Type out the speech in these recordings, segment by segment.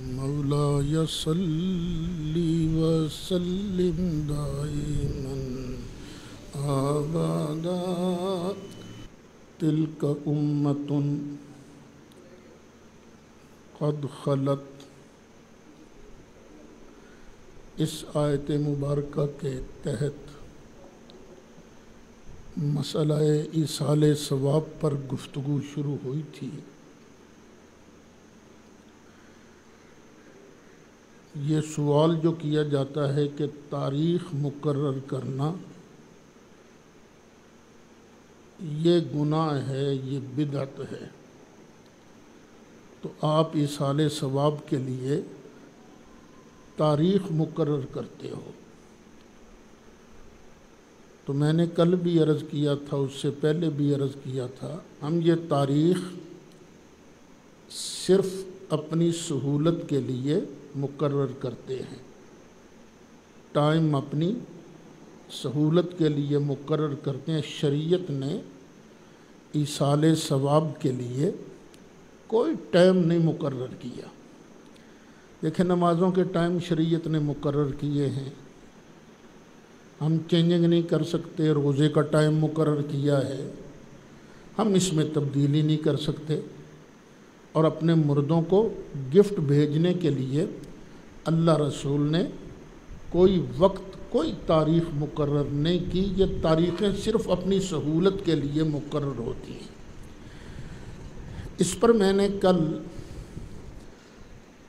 مولاي صل وسلم دائما أبدا تلك أمة قد خلت۔ اس آیت مبارکہ کے تحت مسئلہ ایصال ثواب پر گفتگو شروع ہوئی تھی۔ یہ سوال جو کیا جاتا ہے کہ تاریخ مقرر کرنا یہ گناہ ہے، یہ بدعت ہے، تو آپ ایصال ثواب کے لیے تاریخ مقرر کرتے ہو۔ تو میں نے کل بھی عرض کیا تھا، اس سے پہلے بھی عرض کیا تھا، ہم یہ تاریخ صرف اپنی سہولت کے لیے مقرر کرتے ہیں، ٹائم اپنی سہولت کے لیے مقرر کرتے ہیں۔ شریعت نے ایصال ثواب کے لیے کوئی ٹائم نہیں مقرر کیا۔ دیکھیں، نمازوں کے ٹائم شریعت نے مقرر کیے ہیں، ہم چینجنگ نہیں کر سکتے۔ روزے کا ٹائم مقرر کیا ہے، ہم اس میں تبدیلی نہیں کر سکتے۔ اور اپنے مردوں کو گفٹ بھیجنے کے لیے اللہ رسول نے کوئی وقت، کوئی تاریخ مقرر نہیں کی۔ یہ تاریخیں صرف اپنی سہولت کے لیے مقرر ہوتی ہیں۔ اس پر میں نے کل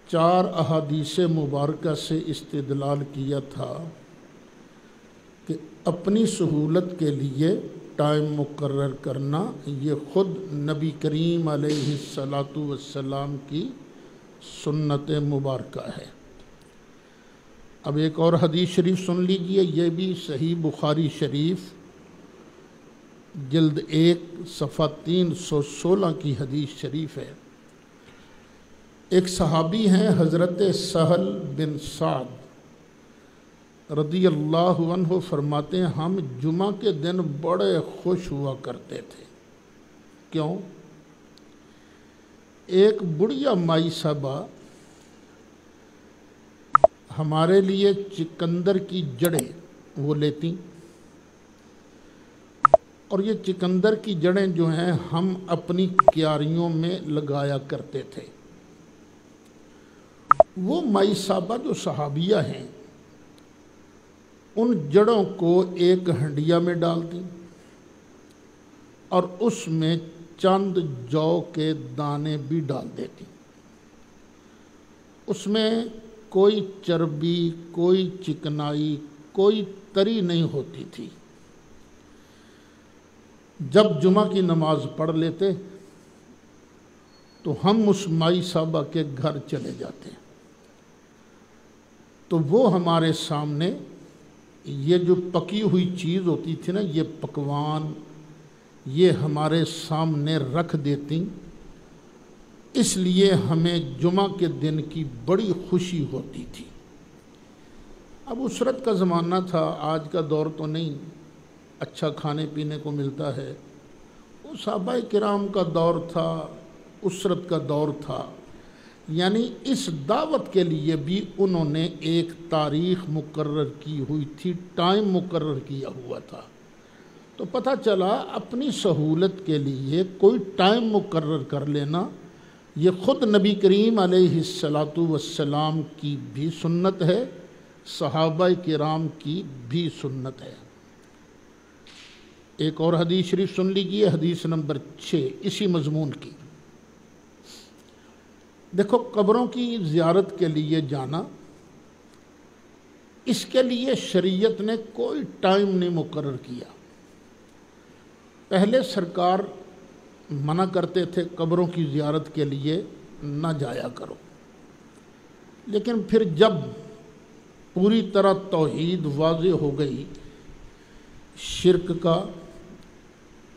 4 احادیث مبارکہ سے استدلال کیا تھا کہ اپنی سہولت کے لیے ٹائم مقرر کرنا یہ خود نبی کریم علیہ السلام کی سنت مبارکہ ہے۔ اب ایک اور حدیث شریف سن لیجئے، یہ بھی صحیح بخاری شریف جلد 1 صفحہ 316 کی حدیث شریف ہے۔ ایک صحابی ہیں حضرت سہل بن سعد رضی اللہ عنہ، فرماتے ہیں ہم جمعہ کے دن بڑے خوش ہوا کرتے تھے۔ کیوں؟ ایک بڑھیا مائی صاحبہ ہمارے لیے چقندر کی جڑیں وہ لیتی، اور یہ چقندر کی جڑیں جو ہیں ہم اپنی کیاریوں میں لگایا کرتے تھے۔ وہ مائی صاحبہ جو صحابیہ ہیں، ان جڑوں کو ایک ہنڈیا میں ڈالتی اور اس میں چند جو کے دانے بھی ڈال دیتی۔ اس میں کوئی چربی، کوئی چکنائی، کوئی تری نہیں ہوتی تھی۔ جب جمعہ کی نماز پڑھ لیتے تو ہم اس مائی صاحبہ کے گھر چلے جاتے، تو وہ ہمارے سامنے یہ جو پکی ہوئی چیز ہوتی تھی نا، یہ پکوان، یہ ہمارے سامنے رکھ دیتی۔ اس لیے ہمیں جمعہ کے دن کی بڑی خوشی ہوتی تھی۔ اب اسرت کا زمانہ تھا، آج کا دور تو نہیں، اچھا کھانے پینے کو ملتا ہے۔ وہ صحابہ کرام کا دور تھا، اسرت کا دور تھا، یعنی اس دعوت کے لیے بھی انہوں نے ایک تاریخ مقرر کی ہوئی تھی، ٹائم مقرر کیا ہوا تھا۔ تو پتہ چلا اپنی سہولت کے لیے کوئی ٹائم مقرر کر لینا یہ خود نبی کریم علیہ السلام کی بھی سنت ہے، صحابہ کرام کی بھی سنت ہے۔ ایک اور حدیث شریف سن لیجئے، حدیث نمبر 6 اسی مضمون کی۔ دیکھو، قبروں کی زیارت کے لیے جانا، اس کے لیے شریعت نے کوئی ٹائم نہیں مقرر کیا۔ پہلے سرکار منع کرتے تھے قبروں کی زیارت کے لیے نہ جایا کرو، لیکن پھر جب پوری طرح توحید واضح ہو گئی، شرک کا،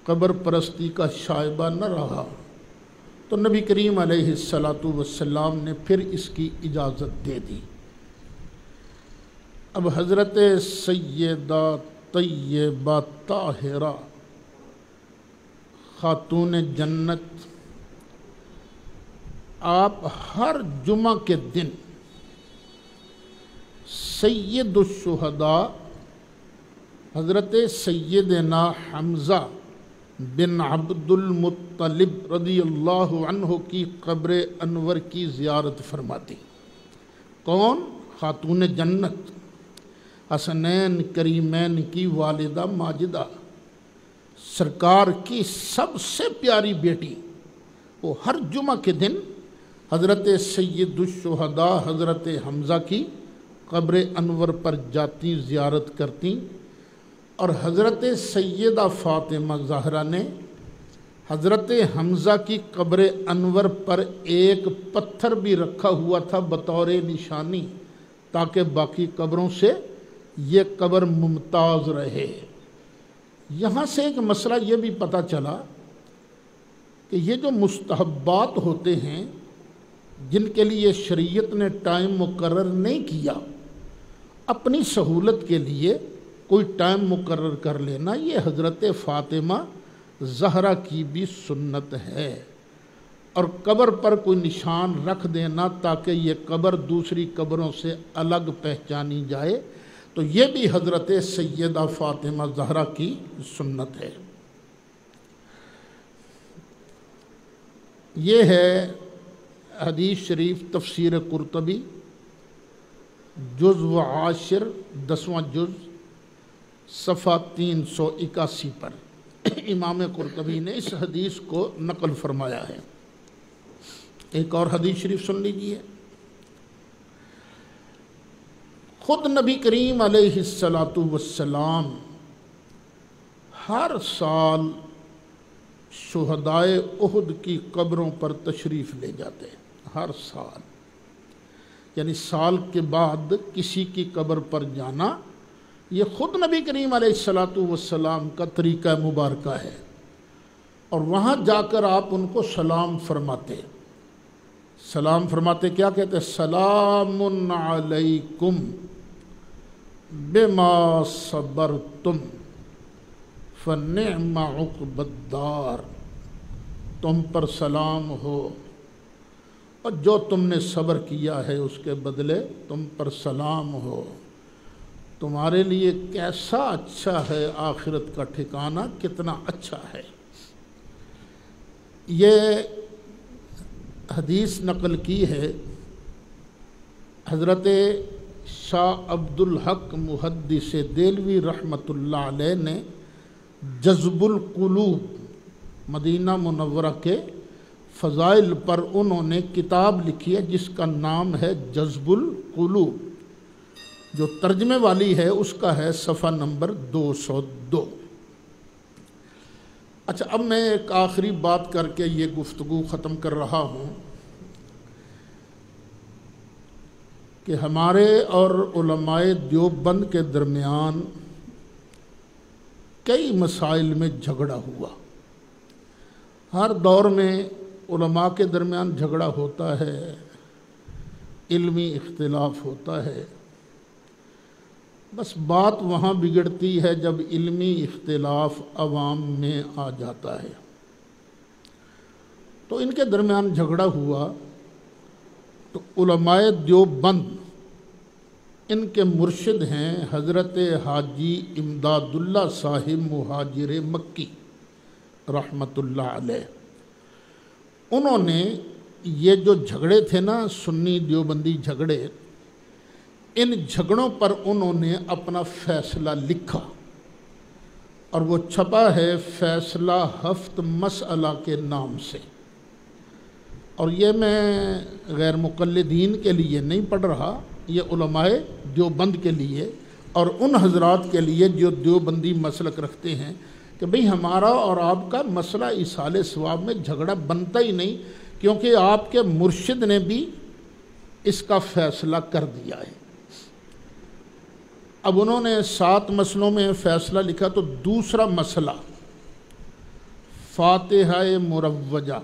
قبر پرستی کا شائبہ نہ رہا، تو نبی کریم علیہ السلام نے پھر اس کی اجازت دے دی۔ اب حضرت سیدہ طیبہ طاہرہ خاتون جنت آپ ہر جمعہ کے دن سید الشہداء حضرت سیدنا حمزہ بن عبد المطلب رضی اللہ عنہ کی قبر انور کی زیارت فرماتی۔ کون؟ خاتون جنت حسنین کریمین کی والدہ ماجدہ، سرکار کی سب سے پیاری بیٹی، وہ ہر جمعہ کے دن حضرت سید الشہداء حضرت حمزہ کی قبر انور پر جاتی، زیارت کرتی، اور حضرت سیدہ فاطمہ زہرا نے حضرت حمزہ کی قبر انور پر ایک پتھر بھی رکھا ہوا تھا بطور نشانی، تاکہ باقی قبروں سے یہ قبر ممتاز رہے۔ یہاں سے ایک مسئلہ یہ بھی پتہ چلا کہ یہ جو مستحبات ہوتے ہیں جن کے لیے شریعت نے ٹائم مقرر نہیں کیا، اپنی سہولت کے لیے کوئی ٹائم مقرر کر لینا، یہ حضرت فاطمہ زہرا کی بھی سنت ہے، اور قبر پر کوئی نشان رکھ دینا تاکہ یہ قبر دوسری قبروں سے الگ پہچانی جائے، تو یہ بھی حضرت سیدہ فاطمہ زہرا کی سنت ہے۔ یہ ہے حدیث شریف تفسیر قرطبی جزء 10 10واں جز صفحہ 381 پر امام قرطبی نے اس حدیث کو نقل فرمایا ہے۔ ایک اور حدیث شریف سن لیجیے۔ خود نبی کریم علیہ السلام ہر سال شہدائے احد کی قبروں پر تشریف لے جاتے ہیں، ہر سال، یعنی سال کے بعد کسی کی قبر پر جانا یہ خود نبی کریم علیہ السلام کا طریقہ مبارکہ ہے، اور وہاں جا کر آپ ان کو سلام فرماتے۔ سلام فرماتے کیا کہتے ہیں؟ سلام علیکم بما صبرتم فنعم عقبی الدار، تم پر سلام ہو اور جو تم نے صبر کیا ہے اس کے بدلے تم پر سلام ہو، تمہارے لیے کیسا اچھا ہے آخرت کا ٹھکانہ، کتنا اچھا ہے۔ یہ حدیث نقل کی ہے حضرت شاہ عبد الحق محدث دہلوی رحمۃ اللہ علیہ نے جذب القلوب مدینہ منورہ کے فضائل پر انہوں نے کتاب لکھی ہے جس کا نام ہے جذب القلوب، جو ترجمے والی ہے اس کا ہے صفحہ نمبر 202۔ اچھا، اب میں ایک آخری بات کر کے یہ گفتگو ختم کر رہا ہوں کہ ہمارے اور علماء دیوبند کے درمیان کئی مسائل میں جھگڑا ہوا۔ ہر دور میں علماء کے درمیان جھگڑا ہوتا ہے، علمی اختلاف ہوتا ہے، بس بات وہاں بگڑتی ہے جب علمی اختلاف عوام میں آ جاتا ہے۔ تو ان کے درمیان جھگڑا ہوا تو علماء دیوبند، ان کے مرشد ہیں حضرت حاجی امداد اللہ صاحب مہاجر مکی رحمۃ اللہ علیہ، انہوں نے یہ جو جھگڑے تھے نا سنی دیوبندی جھگڑے، ان جھگڑوں پر انہوں نے اپنا فیصلہ لکھا اور وہ چھپا ہے فیصلہ ہفت مسئلہ کے نام سے۔ اور یہ میں غیر مقلدین کے لیے نہیں پڑھ رہا، یہ علماء دیوبند کے لیے اور ان حضرات کے لیے جو دیوبندی مسلک رکھتے ہیں کہ بھئی ہمارا اور آپ کا مسئلہ ایصال ثواب میں جھگڑا بنتا ہی نہیں، کیونکہ آپ کے مرشد نے بھی اس کا فیصلہ کر دیا ہے۔ اب انہوں نے 7 مسئلوں میں فیصلہ لکھا، تو دوسرا مسئلہ فاتحہ مروجہ،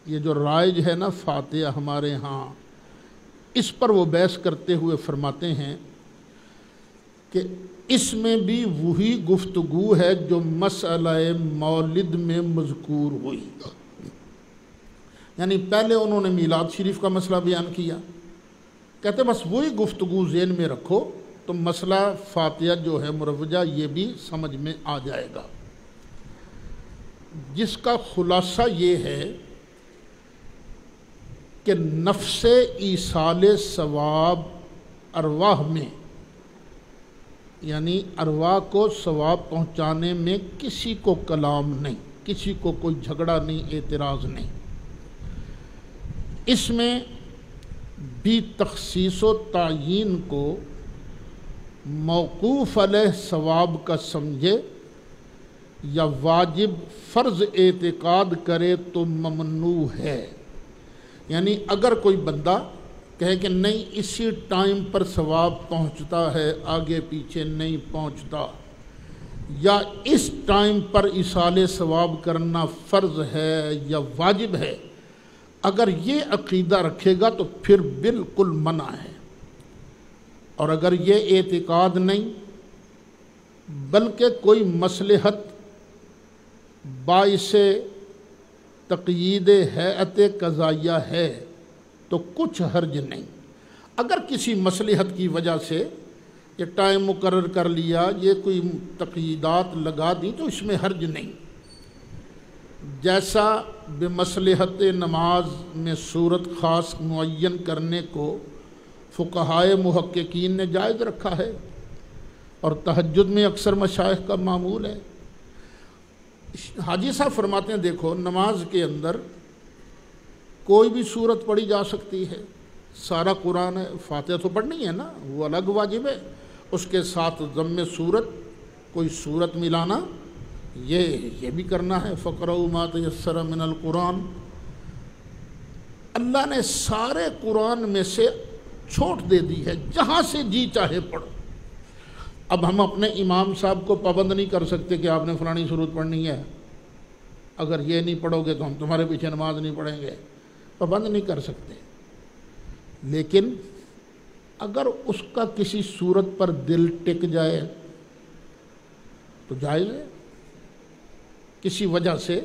یہ جو رائج ہے نا فاتحہ ہمارے ہاں، اس پر وہ بحث کرتے ہوئے فرماتے ہیں کہ اس میں بھی وہی گفتگو ہے جو مسئلہ مولد میں مذکور ہوئی۔ یعنی پہلے انہوں نے میلاد شریف کا مسئلہ بیان کیا، کہتے بس وہی گفتگو ذہن میں رکھو تو مسئلہ فاتحہ جو ہے مروجہ یہ بھی سمجھ میں آ جائے گا، جس کا خلاصہ یہ ہے کہ نفس ایصال ثواب ارواح میں، یعنی ارواح کو ثواب پہنچانے میں کسی کو کلام نہیں، کسی کو کوئی جھگڑا نہیں، اعتراض نہیں، اس میں بھی تخصیص و تعیین کو موقوف علیہ ثواب کا سمجھے یا واجب فرض اعتقاد کرے تو ممنوع ہے۔ یعنی اگر کوئی بندہ کہے کہ نہیں اسی ٹائم پر ثواب پہنچتا ہے، آگے پیچھے نہیں پہنچتا، یا اس ٹائم پر ایصال ثواب کرنا فرض ہے یا واجب ہے، اگر یہ عقیدہ رکھے گا تو پھر بالکل منع ہے۔ اور اگر یہ اعتقاد نہیں بلکہ کوئی مصلحت باعث تقیید ہیئت قضائیہ ہے تو کچھ حرج نہیں۔ اگر کسی مصلحت کی وجہ سے یہ ٹائم مقرر کر لیا، یہ کوئی تقییدات لگا دی تو اس میں حرج نہیں، جیسا بمصلحت نماز میں صورت خاص معین کرنے کو فقہائے محققین نے جائز رکھا ہے، اور تہجد میں اکثر مشائخ کا معمول ہے۔ حاجی صاحب فرماتے ہیں دیکھو نماز کے اندر کوئی بھی صورت پڑھی جا سکتی ہے، سارا قرآن ہے، فاتحہ تو پڑھنی ہے نا، وہ الگ واجب ہے، اس کے ساتھ ضم صورت، کوئی صورت ملانا یہ بھی کرنا ہے، فَقْرَؤْا مَا تَيَسَّرَ مِنَ الْقُرْآنِ۔ اللہ نے سارے قرآن میں سے چھوٹ دے دی ہے، جہاں سے جی چاہے پڑھو۔ اب ہم اپنے امام صاحب کو پابند نہیں کر سکتے کہ آپ نے فلانی صورت پڑھنی ہے، اگر یہ نہیں پڑھو گے تو ہم تمہارے پیچھے نماز نہیں پڑھیں گے، پابند نہیں کر سکتے۔ لیکن اگر اس کا کسی صورت پر دل ٹک جائے تو جائز ہے۔ کسی وجہ سے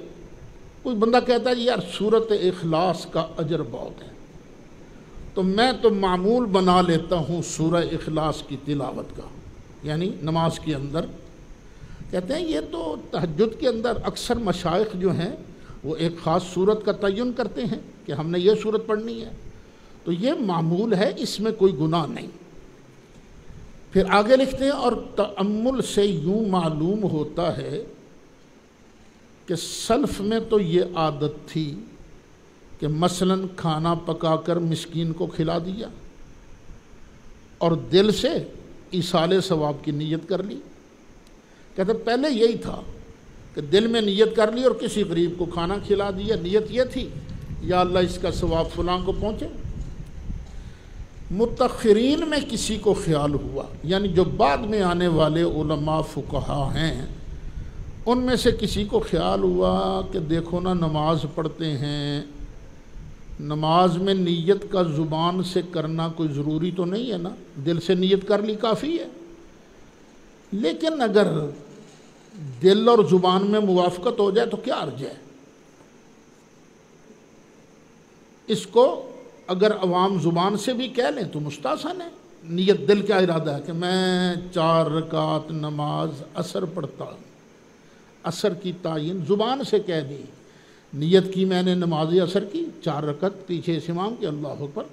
کوئی بندہ کہتا ہے یار سورۃ اخلاص کا اجر بہت ہے، تو میں تو معمول بنا لیتا ہوں سورہ اخلاص کی تلاوت کا، یعنی نماز کے اندر۔ کہتے ہیں یہ تو تہجد کے اندر اکثر مشائخ جو ہیں وہ ایک خاص صورت کا تعین کرتے ہیں کہ ہم نے یہ صورت پڑھنی ہے، تو یہ معمول ہے، اس میں کوئی گناہ نہیں۔ پھر آگے لکھتے ہیں اور تأمل سے یوں معلوم ہوتا ہے کہ سلف میں تو یہ عادت تھی کہ مثلا کھانا پکا کر مسکین کو کھلا دیا اور دل سے ایصال ثواب کی نیت کر لی۔ کہتے پہلے یہی تھا کہ دل میں نیت کر لی اور کسی غریب کو کھانا کھلا دیا، نیت یہ تھی یا اللہ اس کا ثواب فلاں کو پہنچے۔ متأخرین میں کسی کو خیال ہوا، یعنی جو بعد میں آنے والے علماء فقہا ہیں ان میں سے کسی کو خیال ہوا کہ دیکھو نا نماز پڑھتے ہیں، نماز میں نیت کا زبان سے کرنا کوئی ضروری تو نہیں ہے نا، دل سے نیت کر لی کافی ہے، لیکن اگر دل اور زبان میں موافقت ہو جائے تو کیا عرض ہے؟ اس کو اگر عوام زبان سے بھی کہہ لیں تو مستحسن ہے۔ نیت دل کا ارادہ ہے کہ میں 4 رکعت نماز عصر پڑھتا ہوں، عصر کی تعین زبان سے کہہ دی، نیت کی میں نے نماز عصر کی 4 رکعت پیچھے اس امام کے، اللہ اکبر،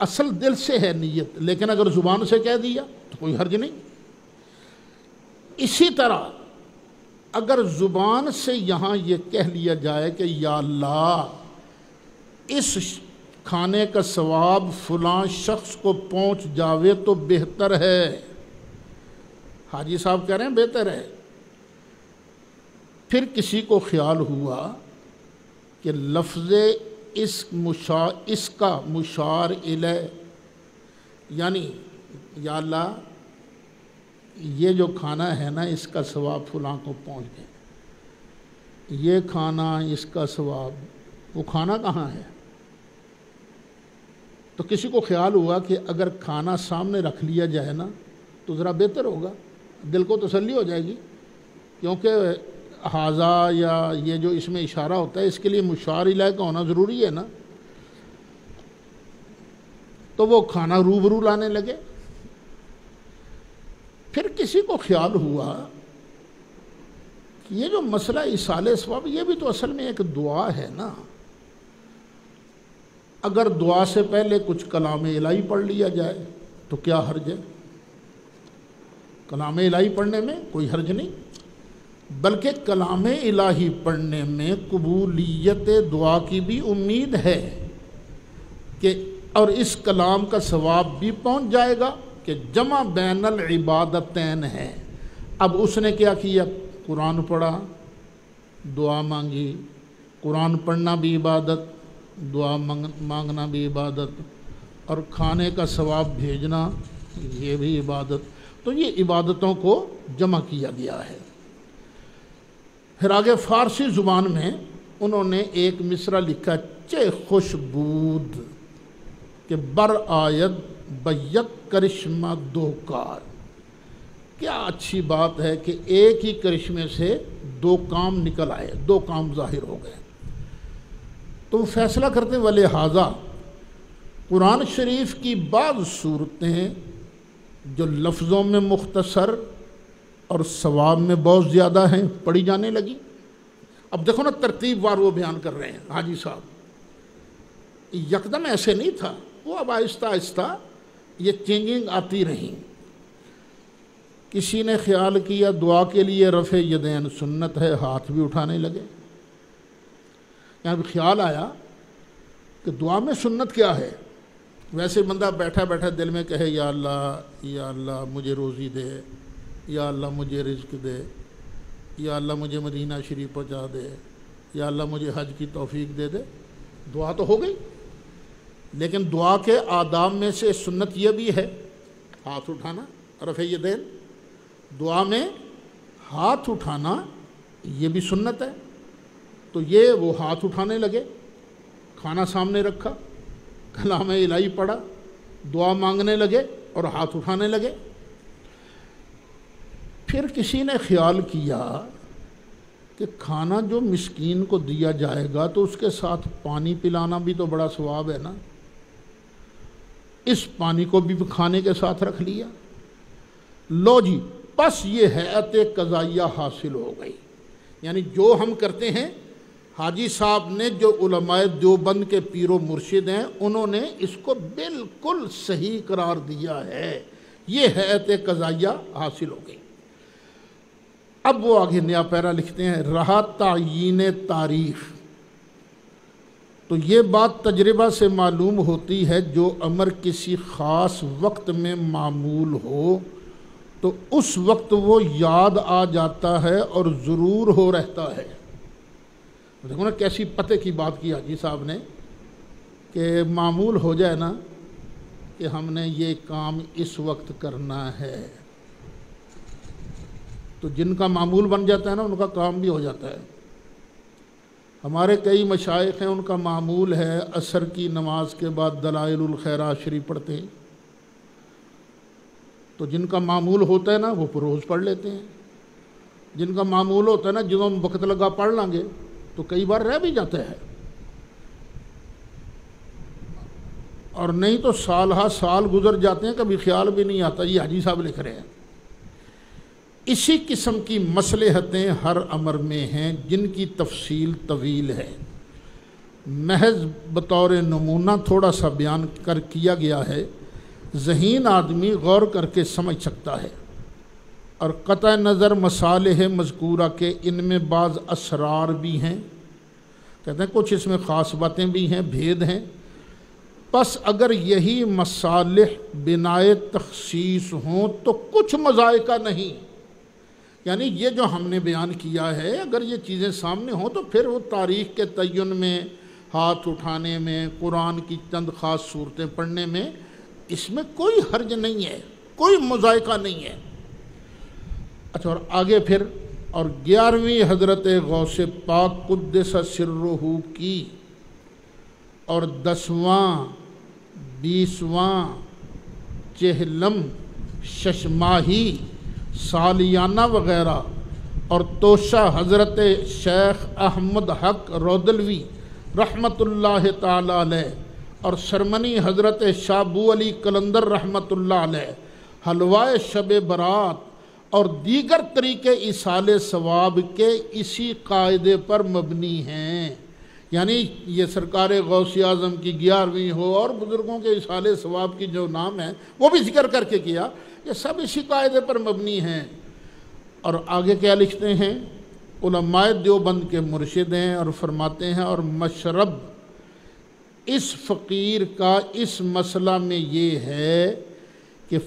اصل دل سے ہے نیت، لیکن اگر زبان سے کہہ دیا تو کوئی حرج نہیں۔ اسی طرح اگر زبان سے یہاں یہ کہہ لیا جائے کہ یا اللہ اس کھانے کا ثواب فلاں شخص کو پہنچ جاوے تو بہتر ہے، حاجی صاحب کہہ رہے ہیں بہتر ہے۔ پھر کسی کو خیال ہوا کہ لفظ اس کا مشار الیہ، یعنی یا اللہ یہ جو کھانا ہے نا اس کا ثواب فلاں کو پہنچ گئے، یہ کھانا اس کا ثواب، وہ کھانا کہاں ہے؟ تو کسی کو خیال ہوا کہ اگر کھانا سامنے رکھ لیا جائے نا تو ذرا بہتر ہوگا، دل کو تسلی ہو جائے گی، کیونکہ ہاذا یا یہ جو اس میں اشارہ ہوتا ہے اس کے لیے مشار الیہ کا ہونا ضروری ہے نا، تو وہ کھانا روبرو لانے لگے۔ پھر کسی کو خیال ہوا کہ یہ جو مسئلہ ایصال ثواب یہ بھی تو اصل میں ایک دعا ہے نا، اگر دعا سے پہلے کچھ کلام الہی پڑھ لیا جائے تو کیا حرج ہے؟ کلام الہی پڑھنے میں کوئی حرج نہیں، بلکہ کلام الہی پڑھنے میں قبولیت دعا کی بھی امید ہے کہ اور اس کلام کا ثواب بھی پہنچ جائے گا کہ جمع بین العبادتین ہے۔ اب اس نے کیا کیا؟ قرآن پڑھا، دعا مانگی۔ قرآن پڑھنا بھی عبادت، دعا مانگنا بھی عبادت، اور کھانے کا ثواب بھیجنا یہ بھی عبادت۔ تو یہ عبادتوں کو جمع کیا گیا ہے۔ پھر آگے فارسی زبان میں انہوں نے ایک مصرع لکھا، چے خوش بود کہ بر آید بیک کرشمہ دو کار۔ کیا اچھی بات ہے کہ ایک ہی کرشمے سے دو کام نکل آئے، دو کام ظاہر ہو گئے۔ تو وہ فیصلہ کرتے ولہذا قرآن شریف کی بعض صورتیں جو لفظوں میں مختصر اور ثواب میں بہت زیادہ ہیں پڑھی جانے لگی۔ اب دیکھو نا ترتیب وار وہ بیان کر رہے ہیں حاجی صاحب، یکدم ایسے نہیں تھا، وہ اب آہستہ آہستہ یہ چینجنگ آتی رہیں۔ کسی نے خیال کیا دعا کے لیے رفع یدین سنت ہے، ہاتھ بھی اٹھانے لگے۔ یہاں بھی خیال آیا کہ دعا میں سنت کیا ہے؟ ویسے بندہ بیٹھا بیٹھا دل میں کہے یا اللہ مجھے روزی دے، یا اللہ مجھے رزق دے، یا اللہ مجھے مدینہ شریف پہنچا دے، یا اللہ مجھے حج کی توفیق دے دے، دعا تو ہو گئی۔ لیکن دعا کے آداب میں سے سنت یہ بھی ہے ہاتھ اٹھانا، رفع یدین۔ دعا میں ہاتھ اٹھانا یہ بھی سنت ہے۔ تو یہ وہ ہاتھ اٹھانے لگے، کھانا سامنے رکھا، کلام الہی پڑھا، دعا مانگنے لگے اور ہاتھ اٹھانے لگے۔ پھر کسی نے خیال کیا کہ کھانا جو مسکین کو دیا جائے گا تو اس کے ساتھ پانی پلانا بھی تو بڑا ثواب ہے نا، اس پانی کو بھی کھانے کے ساتھ رکھ لیا۔ لو جی، بس یہ ہیئت قضائیہ حاصل ہو گئی۔ یعنی جو ہم کرتے ہیں، حاجی صاحب نے جو علماء دیوبند کے پیر و مرشد ہیں انہوں نے اس کو بالکل صحیح قرار دیا ہے، یہ ہیئت قضائیہ حاصل ہو گئی۔ اب وہ آگے نیا پیرا لکھتے ہیں، رہا تعیین تاریخ۔ تو یہ بات تجربہ سے معلوم ہوتی ہے جو امر کسی خاص وقت میں معمول ہو تو اس وقت وہ یاد آ جاتا ہے اور ضرور ہو رہتا ہے۔ دیکھو نا کیسی پتہ کی بات کی حاجی صاحب نے کہ معمول ہو جائے نا کہ ہم نے یہ کام اس وقت کرنا ہے، تو جن کا معمول بن جاتا ہے نا ان کا کام بھی ہو جاتا ہے۔ ہمارے کئی مشائخ ہیں ان کا معمول ہے عصر کی نماز کے بعد دلائل الخیرات شریف پڑھتے ہیں، تو جن کا معمول ہوتا ہے نا وہ روز پڑھ لیتے ہیں، جن کا معمول ہوتا ہے نا جنہوں ہم وقت لگا پڑھ لیں گے تو کئی بار رہ بھی جاتا ہے، اور نہیں تو سال ہا سال گزر جاتے ہیں کبھی خیال بھی نہیں آتا۔ یہ حاجی صاحب لکھ رہے ہیں۔ اسی قسم کی مصلحتیں ہر امر میں ہیں جن کی تفصیل طویل ہے، محض بطور نمونہ تھوڑا سا بیان کیا گیا ہے، ذہین آدمی غور کر کے سمجھ سکتا ہے۔ اور قطع نظر مصالح مذکورہ کے ان میں بعض اسرار بھی ہیں، کہتے ہیں کچھ اس میں خاص باتیں بھی ہیں، بھید ہیں۔ پس اگر یہی مصالح بنائے تخصیص ہوں تو کچھ مذائقہ نہیں، یعنی یہ جو ہم نے بیان کیا ہے اگر یہ چیزیں سامنے ہوں تو پھر وہ تاریخ کے تعین میں، ہاتھ اٹھانے میں، قرآن کی چند خاص صورتیں پڑھنے میں، اس میں کوئی حرج نہیں ہے، کوئی مذائقہ نہیں ہے۔ اچھا، اور آگے پھر اور 11ویں حضرت غوث پاک قدس سرہ کی اور 10واں 20واں چہلم ششماہی سالیانہ وغیرہ اور توشہ حضرت شیخ احمد حق رودلوی رحمۃ اللہ تعالی علیہ اور سرمنی حضرت شاہ ابو علی قلندر رحمۃ اللہ علیہ حلوائے شب برات اور دیگر طریقے ایصال ثواب کے اسی قاعدے پر مبنی ہیں. یعنی یہ سرکار غوث اعظم کی 11ویں ہو اور بزرگوں کے ایصال ثواب کی جو نام ہے وہ بھی ذکر کر کے کیا، یہ سب اسی قاعدے پر مبنی ہیں. اور آگے کیا لکھتے ہیں؟ علماء دیوبند کے مرشد ہیں اور فرماتے ہیں اور مشرب اس فقیر کا اس مسئلہ میں یہ ہے کہ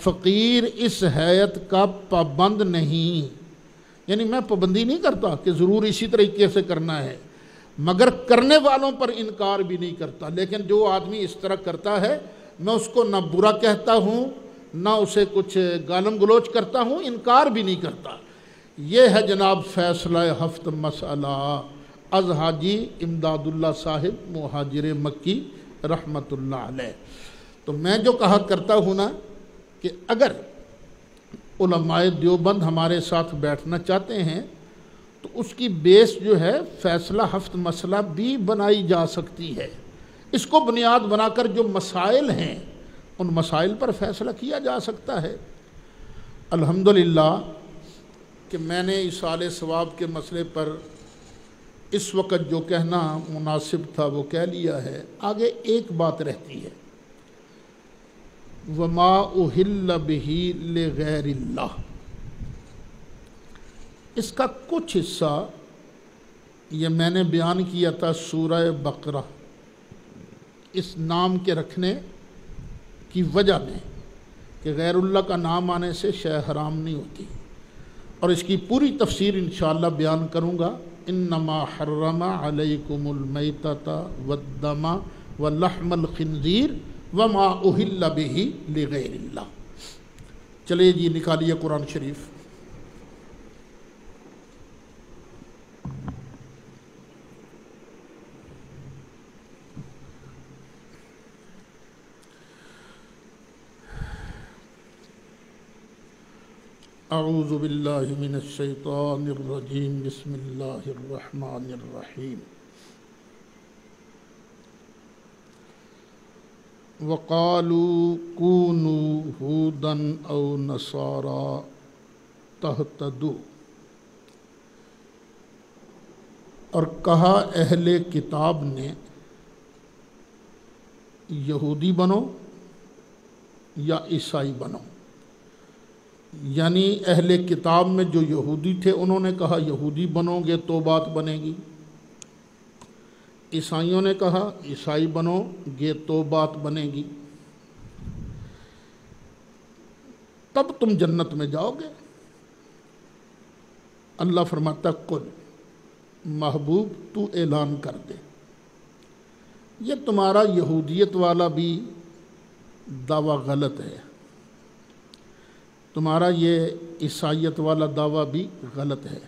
فقیر اس حیت کا پابند نہیں. یعنی میں پابندی نہیں کرتا کہ ضرور اسی طریقے سے کرنا ہے، مگر کرنے والوں پر انکار بھی نہیں کرتا. لیکن جو آدمی اس طرح کرتا ہے میں اس کو نہ برا کہتا ہوں نہ اسے کچھ گالم گلوچ کرتا ہوں، انکار بھی نہیں کرتا. یہ ہے جناب فیصلہ ہفت مسئلہ از حاجی امداد اللہ صاحب مہاجر مکی رحمۃ اللہ علیہ. تو میں جو کہا کرتا ہوں نا کہ اگر علماء دیوبند ہمارے ساتھ بیٹھنا چاہتے ہیں تو اس کی بیس جو ہے فیصلہ ہفت مسئلہ بھی بنائی جا سکتی ہے. اس کو بنیاد بنا کر جو مسائل ہیں ان مسائل پر فیصلہ کیا جا سکتا ہے. الحمدللہ کہ میں نے ایصال ثواب کے مسئلے پر اس وقت جو کہنا مناسب تھا وہ کہہ لیا ہے. آگے ایک بات رہتی ہے، وَمَا أُحِلَّ بِهِ لِغَيْرِ اللَّهِ. اس کا کچھ حصہ یہ میں نے بیان کیا تھا سورہ بقرہ اس نام کے رکھنے کی وجہ میں کہ غیر اللہ کا نام آنے سے شے حرام نہیں ہوتی، اور اس کی پوری تفسیر انشاءاللہ بیان کروں گا. انما حرم علیکم المیتۃ والدم ولحم الخنزیر وما اہل بہ لغیر اللہ. چلیے جی نکالیے قرآن شریف. اعوذ باللہ من الشیطان الرجیم بسم اللہ الرحمن الرحیم. وقالوا كونوا هودا او نصارى تهتدوا. اور کہا اہل کتاب نے یہودی بنو یا عیسائی بنو. یعنی اہل کتاب میں جو یہودی تھے انہوں نے کہا یہودی بنو گے تو بات بنے گی، عیسائیوں نے کہا عیسائی بنو گے تو بات بنے گی، تب تم جنت میں جاؤ گے. اللہ فرماتا قل محبوب تو اعلان کر دے، یہ تمہارا یہودیت والا بھی دعویٰ غلط ہے، تمہارا یہ عیسائیت والا دعویٰ بھی غلط ہے.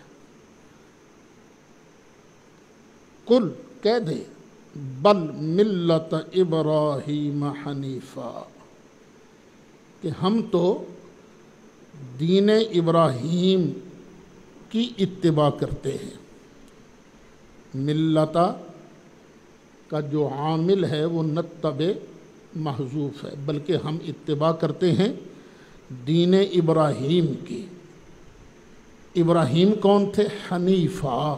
قل کہہ دے بل ملت ابراہیم حنیفا، کہ ہم تو دین ابراہیم کی اتباع کرتے ہیں. ملتا کا جو عامل ہے وہ نتبع محذوف ہے، بلکہ ہم اتباع کرتے ہیں دین ابراہیم کی. ابراہیم کون تھے؟ حنیفہ،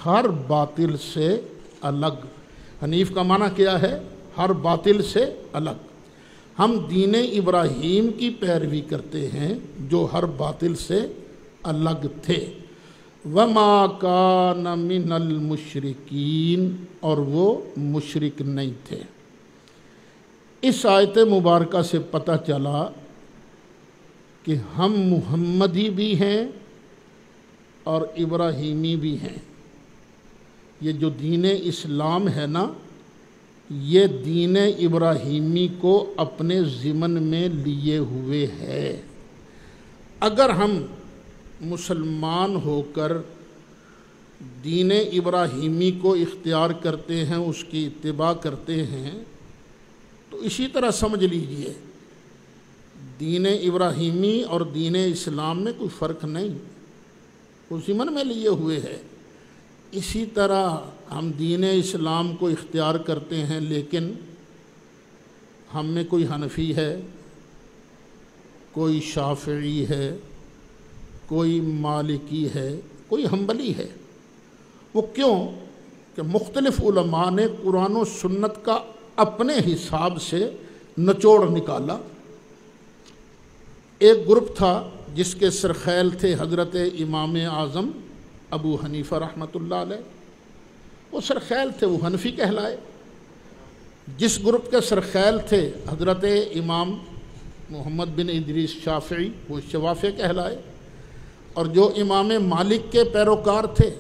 ہر باطل سے الگ. حنیف کا معنی کیا ہے؟ ہر باطل سے الگ. ہم دین ابراہیم کی پیروی کرتے ہیں جو ہر باطل سے الگ تھے. وما کان من المشرکین، اور وہ مشرک نہیں تھے. اس آیت مبارکہ سے پتہ چلا کہ ہم محمدی بھی ہیں اور ابراہیمی بھی ہیں. یہ جو دین اسلام ہے نا، یہ دین ابراہیمی کو اپنے ضمن میں لیے ہوئے ہے. اگر ہم مسلمان ہو کر دین ابراہیمی کو اختیار کرتے ہیں، اس کی اتباع کرتے ہیں، تو اسی طرح سمجھ لیجئے دین ابراہیمی اور دین اسلام میں کوئی فرق نہیں. اسی من میں لیے ہوئے ہے۔ اسی طرح ہم دین اسلام کو اختیار کرتے ہیں، لیکن ہم میں کوئی حنفی ہے، کوئی شافعی ہے، کوئی مالکی ہے، کوئی حنبلی ہے۔ وہ کیوں کہ مختلف علماء نے قرآن و سنت کا اپنے حساب سے نچوڑ نکالا۔ ایک گروپ تھا جس کے سرخیل تھے حضرت امام اعظم ابو حنیفہ رحمۃ اللہ علیہ، وہ سرخیل تھے، وہ حنفی کہلائے۔ جس گروپ کے سرخیل تھے حضرت امام محمد بن ادریس شافعی، وہ شوافع کہلائے، اور جو امام مالک کے پیروکار تھے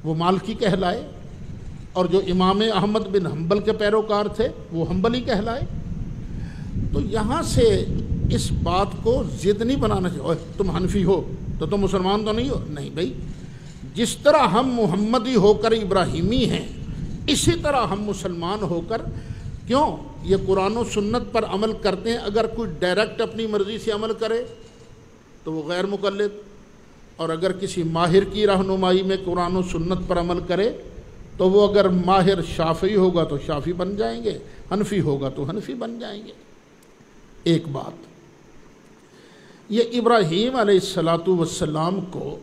وہ مالکی کہلائے، اور جو امام احمد بن حنبل کے پیروکار تھے وہ حنبلی کہلائے۔ تو یہاں سے اس بات کو ضد نہیں بنانا چاہیے، تم حنفی ہو تو تم مسلمان تو نہیں ہو۔ نہیں بھائی، جس طرح ہم محمدی ہو کر ابراہیمی ہیں، اسی طرح ہم مسلمان ہو کر کیوں یہ قرآن و سنت پر عمل کرتے ہیں۔ اگر کوئی ڈائریکٹ اپنی مرضی سے عمل کرے تو وہ غیر مقلد، اور اگر کسی ماہر کی رہنمائی میں قرآن و سنت پر عمل کرے تو وہ اگر ماہر شافعی ہوگا تو شافعی بن جائیں گے، حنفی ہوگا تو حنفی بن جائیں گے۔ ایک بات یہ ابراہیم علیہ السلام کو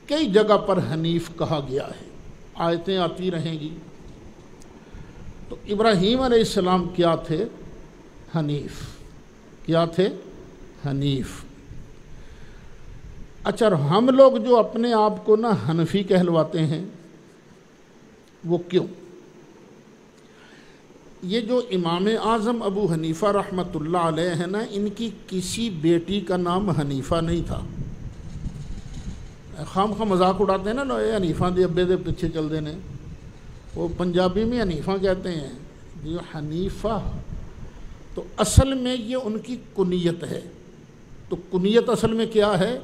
کئی جگہ پر حنیف کہا گیا ہے، آیتیں آتی رہیں گی۔ تو ابراہیم علیہ السلام کیا تھے؟ حنیف۔ کیا تھے؟ حنیف۔ اچھا، ہم لوگ جو اپنے آپ کو حنفی کہلواتے ہیں وہ کیوں؟ یہ جو امام اعظم ابو حنیفہ رحمۃ اللہ علیہ ہے نا، ان کی کسی بیٹی کا نام حنیفہ نہیں تھا۔ خام مذاق اڑاتے ہیں نا لو، یہ حنیفہ دے ابے دے پیچھے چل دینے، وہ پنجابی میں حنیفہ کہتے ہیں۔ یہ حنیفہ تو اصل میں یہ ان کی کنیت ہے۔ تو کنیت اصل میں کیا ہے؟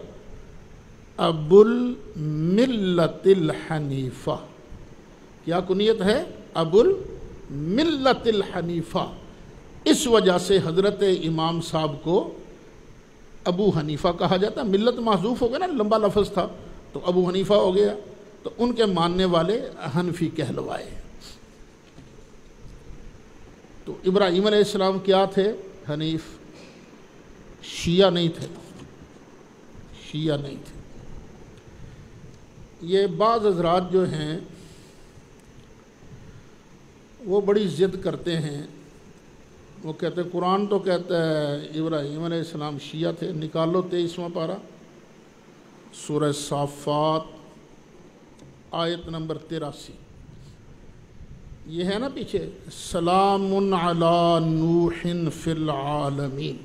ابو الملت الحنیفہ۔ کیا کنیت ہے؟ ابو الملت الحنیفہ۔ اس وجہ سے حضرت امام صاحب کو ابو حنیفہ کہا جاتا ہے۔ ملت محذوف ہو گیا نا، لمبا لفظ تھا تو ابو حنیفہ ہو گیا، تو ان کے ماننے والے حنفی کہلوائے۔ تو ابراہیم علیہ السلام کیا تھے؟ حنیف۔ شیعہ نہیں تھے، شیعہ نہیں تھے۔ یہ بعض حضرات جو ہیں وہ بڑی ضد کرتے ہیں، وہ کہتے ہیں قرآن تو کہتا ہے ابراہیم علیہ السلام شیعہ تھے۔ نکالو 23واں پارہ سورہ صافات آیت نمبر 83، یہ ہے نا پیچھے، سلام علی نوح فی العالمین،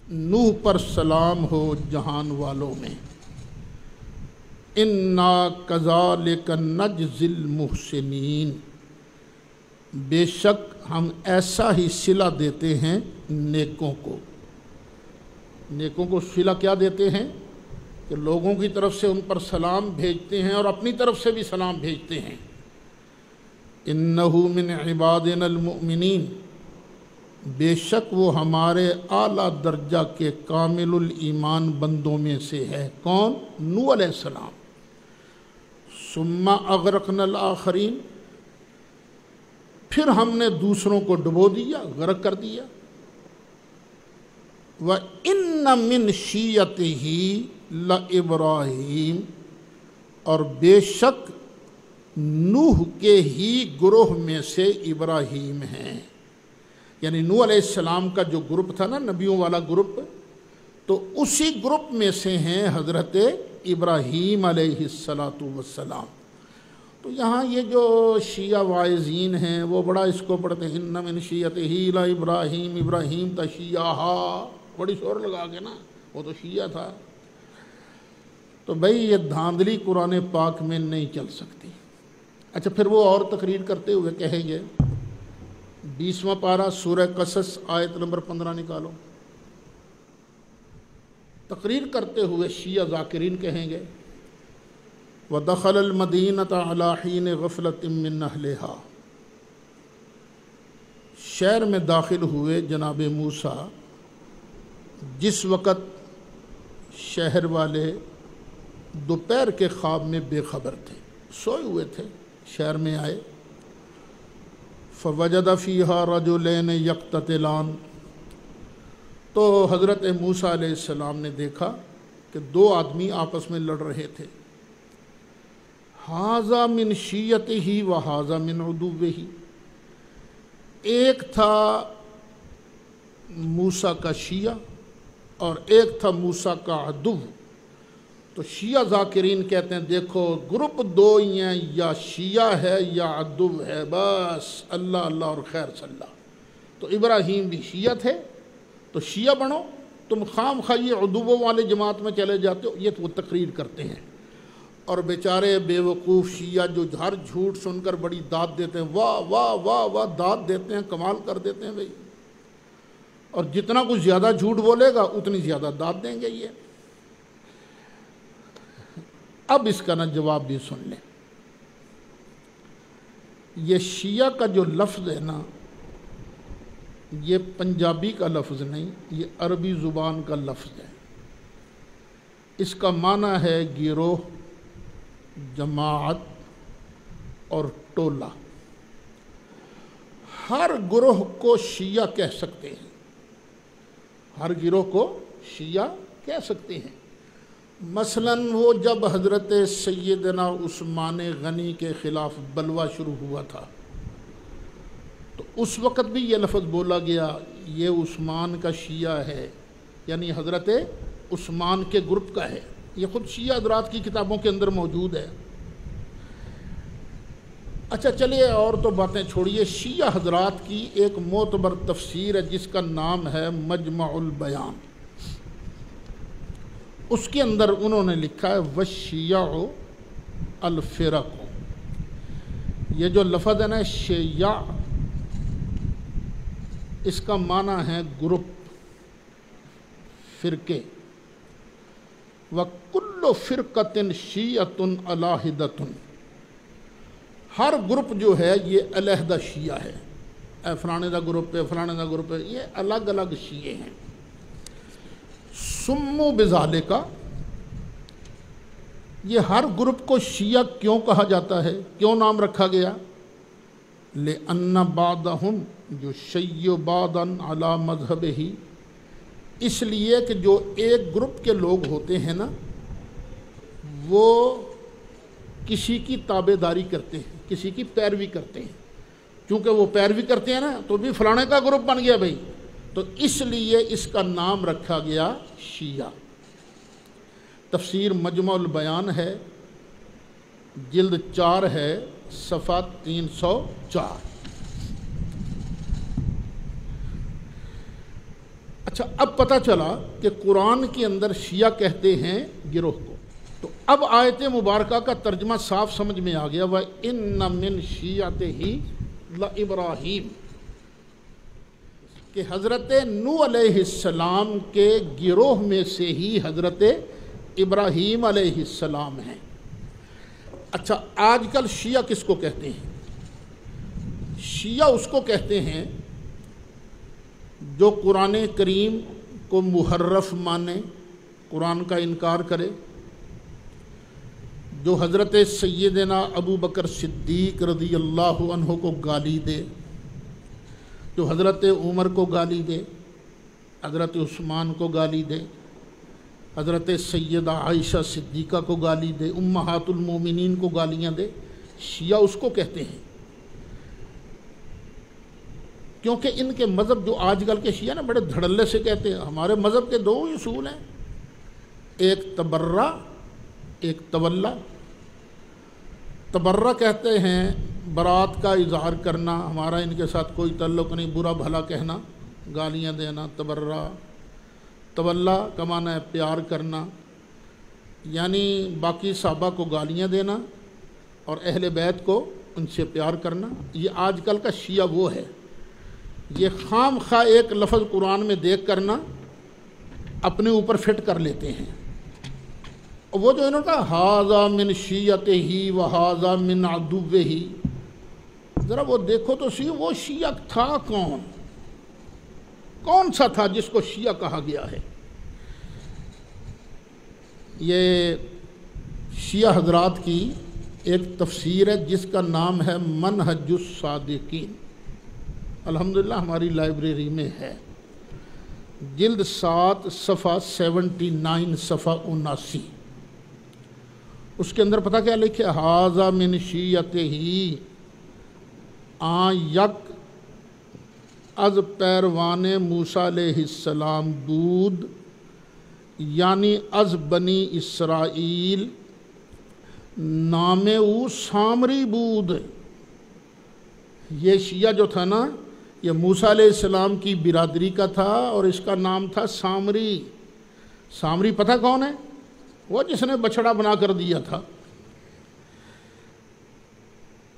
نوح پر سلام ہو جہان والوں میں، انا کذالک نجزی المحسنین، بے شک ہم ایسا ہی صلہ دیتے ہیں نیکوں کو۔ نیکوں کو صلہ کیا دیتے ہیں؟ کہ لوگوں کی طرف سے ان پر سلام بھیجتے ہیں اور اپنی طرف سے بھی سلام بھیجتے ہیں۔ انہ من عبادنا المؤمنین، بے شک وہ ہمارے اعلیٰ درجہ کے کامل الایمان بندوں میں سے ہے۔ کون؟ نوح علیہ السلام۔ ثم اغرقنا الآخرین، پھر ہم نے دوسروں کو ڈبو دیا، غرق کر دیا۔ وَإِنَّ مِنْ شِيَّتِهِ لَإِبْرَاهِيمَ، اور بے شک نوح کے ہی گروہ میں سے ابراہیم ہیں۔ یعنی نوح علیہ السلام کا جو گروپ تھا نا، نبیوں والا گروپ، تو اسی گروپ میں سے ہیں حضرت ابراہیم علیہ السلام۔ تو یہاں یہ جو شیعہ واعظین ہیں وہ بڑا اس کو پڑھتے ہیں، ان من شیعتہ لابراہیم، ابراہیم تا شیعہ، بڑی شور لگا کے نا، وہ تو شیعہ تھا۔ تو بھئی یہ دھاندلی قرآن پاک میں نہیں چل سکتی۔ اچھا، پھر وہ اور تقریر کرتے ہوئے کہیں گے، 20واں پارہ سورہ قصص آیت نمبر 15 نکالو۔ تقریر کرتے ہوئے شیعہ ذاکرین کہیں گے، وَدَخَلَ الْمَدِينَةَ عَلَى حِينِ غَفْلَةٍ مِّنْ أَهْلِهَا، شہر میں داخل ہوئے جناب موسیٰ جس وقت شہر والے دوپہر کے خواب میں بے خبر تھے، سوئے ہوئے تھے، شہر میں آئے، فوجد فیہا رجلین یقتتلان، تو حضرت موسیٰ علیہ السلام نے دیکھا کہ دو آدمی آپس میں لڑ رہے تھے، ھذا من شیعتہ و ھذا من عدوہ، ایک تھا موسیٰ کا شیعہ اور ایک تھا موسیٰ کا عدو۔ تو شیعہ ذاکرین کہتے ہیں دیکھو گروپ دو ہی ہیں، یا شیعہ ہے یا عدو ہے، بس اللہ اللہ اور خیر صلی اللہ۔ تو ابراہیم بھی شیعہ تھے تو شیعہ بنو، تم خام خواہ یہ عدووں والے جماعت میں چلے جاتے ہو، یہ تو وہ تقریر کرتے ہیں۔ اور بیچارے بے وقوف شیعہ جو ہر جھوٹ سن کر بڑی داد دیتے ہیں، واہ واہ واہ واہ داد دیتے ہیں، کمال کر دیتے ہیں بھائی، اور جتنا کچھ زیادہ جھوٹ بولے گا اتنی زیادہ داد دیں گے یہ۔ اب اس کا نا جواب بھی سن لیں۔ یہ شیعہ کا جو لفظ ہے نا، یہ پنجابی کا لفظ نہیں، یہ عربی زبان کا لفظ ہے۔ اس کا معنی ہے گروہ، جماعت اور ٹولہ۔ ہر گروہ کو شیعہ کہہ سکتے ہیں، ہر گروہ کو شیعہ کہہ سکتے ہیں۔ مثلاً وہ جب حضرت سیدنا عثمان غنی کے خلاف بلوہ شروع ہوا تھا تو اس وقت بھی یہ لفظ بولا گیا، یہ عثمان کا شیعہ ہے، یعنی حضرت عثمان کے گروپ کا ہے۔ یہ خود شیعہ حضرات کی کتابوں کے اندر موجود ہے۔ اچھا چلیے اور تو باتیں چھوڑیے، شیعہ حضرات کی ایک معتبر تفسیر ہے جس کا نام ہے مجمع البیان۔ اس کے اندر انہوں نے لکھا ہے وَالشِّیَعُ الْفِرَقُ۔ یہ جو لفظ ہے نا شیعہ، اس کا معنی ہے گروپ، فرقے۔ وَكُلُّ فِرْقَةٍ شِیعَةٌ عَلَاحِدَةٌ، ہر گروپ جو ہے یہ علیحدہ شیعہ ہے، اے فلانے دا گروپ ہے، فلانے دا گروپ ہے، یہ الگ الگ شیعے ہیں۔ سمو بذالک، یہ ہر گروپ کو شیعہ کیوں کہا جاتا ہے، کیوں نام رکھا گیا؟ لِأَنَّ بَعْضَهُمْ يُشَيِّعُ بَعْضًا عَلَى مَذْهَبِهِ، اس لیے کہ جو ایک گروپ کے لوگ ہوتے ہیں نا وہ کسی کی تابع داری کرتے ہیں، کسی کی پیروی کرتے ہیں، کیونکہ وہ پیروی کرتے ہیں نا تو بھی فلانے کا گروپ بن گیا بھائی، تو اس لیے اس کا نام رکھا گیا شیعہ۔ تفسیر مجمع البیان ہے، جلد 4 ہے، صفحہ 304۔ اچھا اب پتہ چلا کہ قرآن کے اندر شیعہ کہتے ہیں گروہ کو، تو اب آیت مبارکہ کا ترجمہ صاف سمجھ میں آ گیا، وَإِنَّ مِن شِیعَتِهِ لَإِبْرَاہِیم، کہ حضرت نوح علیہ السلام کے گروہ میں سے ہی حضرت ابراہیم علیہ السلام ہیں۔ اچھا آج کل شیعہ کس کو کہتے ہیں؟ شیعہ اس کو کہتے ہیں جو قرآن کریم کو محرف مانے، قرآن کا انکار کرے، جو حضرت سیدنا ابو بکر صدیق رضی اللہ عنہ کو گالی دے، جو حضرت عمر کو گالی دے، حضرت عثمان کو گالی دے، حضرت سیدہ عائشہ صدیقہ کو گالی دے، امہات المومنین کو گالیاں دے، شیعہ اس کو کہتے ہیں۔ کیونکہ ان کے مذہب جو آج کل کے شیعہ نا بڑے دھڑلے سے کہتے ہیں، ہمارے مذہب کے 2 ہی اصول ہیں، ایک تبرہ ایک تولا۔ تبرہ کہتے ہیں برات کا اظہار کرنا، ہمارا ان کے ساتھ کوئی تعلق نہیں، برا بھلا کہنا، گالیاں دینا، تبرہ۔ تولا کا معنی ہے پیار کرنا، یعنی باقی صحابہ کو گالیاں دینا اور اہل بیت کو ان سے پیار کرنا۔ یہ آج کل کا شیعہ وہ ہے، یہ خام خواہ ایک لفظ قرآن میں دیکھ کرنا اپنے اوپر فٹ کر لیتے ہیں۔ وہ جو انہوں نے کہا ھذا من شیعتہ و ھذا من عدوہ، ذرا وہ دیکھو تو سی وہ شیعہ تھا کون سا تھا جس کو شیعہ کہا گیا ہے؟ یہ شیعہ حضرات کی ایک تفسیر ہے جس کا نام ہے منہج الصادقین، الحمدللہ ہماری لائبریری میں ہے، جلد 7 صفحہ 79 صفحہ 79۔ اس کے اندر پتہ کیا لکھے؟ ھذا من شیعتہ، یک از پیروان موسیٰ علیہ السلام بود، یعنی از بنی اسرائیل، نام او سامری بود۔ یہ شیعہ جو تھا نا، یہ موسیٰ علیہ السلام کی برادری کا تھا اور اس کا نام تھا سامری۔ سامری پتہ کون ہے؟ وہ جس نے بچڑا بنا کر دیا تھا۔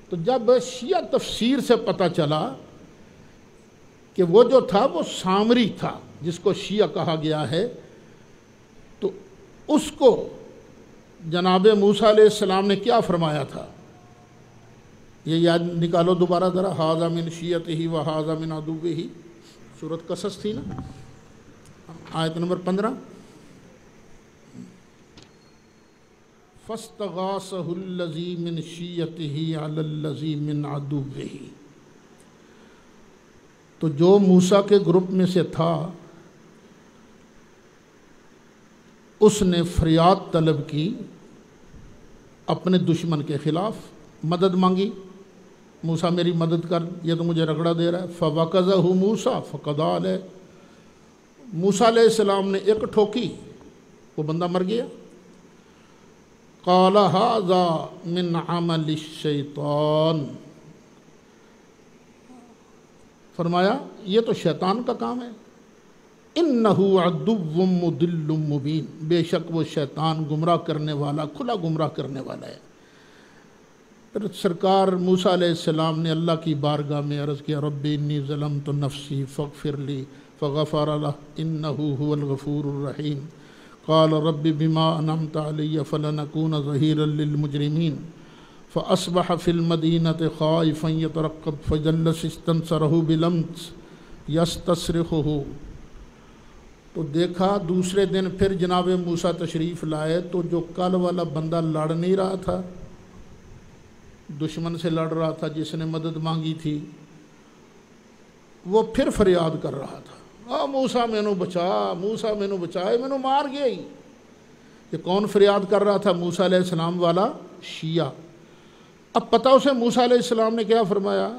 تو جب شیعہ تفسیر سے پتہ چلا کہ وہ جو تھا وہ سامری تھا جس کو شیعہ کہا گیا ہے، تو اس کو جناب موسیٰ علیہ السلام نے کیا فرمایا تھا؟ یہ یاد نکالو دوبارہ ذرا۔ ھذا من شیعتہ و ھذا من عدوہ، سورۃ قصص تھی نا، آیت نمبر 15۔ فاستغاثہ الذی من شیعتہ علی الذی من عدوہ، تو جو موسیٰ کے گروپ میں سے تھا اس نے فریاد طلب کی اپنے دشمن کے خلاف، مدد مانگی، موسیٰ میری مدد کر، یہ تو مجھے رگڑا دے رہا ہے۔ فوقظہ موسیٰ فقضی علیہ، موسیٰ علیہ السلام نے ایک ٹھوکی، وہ بندہ مر گیا۔ قال ھذا من عمل الشیطان، فرمایا یہ تو شیطان کا کام ہے۔ انہ عدو مضل مبین، بے شک وہ شیطان گمراہ کرنے والا، کھلا گمراہ کرنے والا ہے۔ پھر سرکار موسیٰ علیہ السلام نے اللہ کی بارگاہ میں عرض کیا، رب انی ظلمت نفسی فاغفر لی، فغفر لہ انہ هو الغفور الرحیم۔ قال رب بما انعمت علی فلنکون ظہیرا للمجرمین، فاصبح فی المدینۃ خائفا یترقب فجلس استنصرہ بلمس یستصرخہ، تو دیکھا دوسرے دن پھر جناب موسیٰ تشریف لائے تو جو کل والا بندہ لڑ نہیں رہا تھا، دشمن سے لڑ رہا تھا جس نے مدد مانگی تھی، وہ پھر فریاد کر رہا تھا، موسیٰ مینوں بچا، موسیٰ مینوں بچا، مینوں مار گیا ہی۔ یہ کون فریاد کر رہا تھا؟ موسیٰ علیہ السلام والا شیعہ۔ اب پتہ اسے موسیٰ علیہ السلام نے کیا فرمایا؟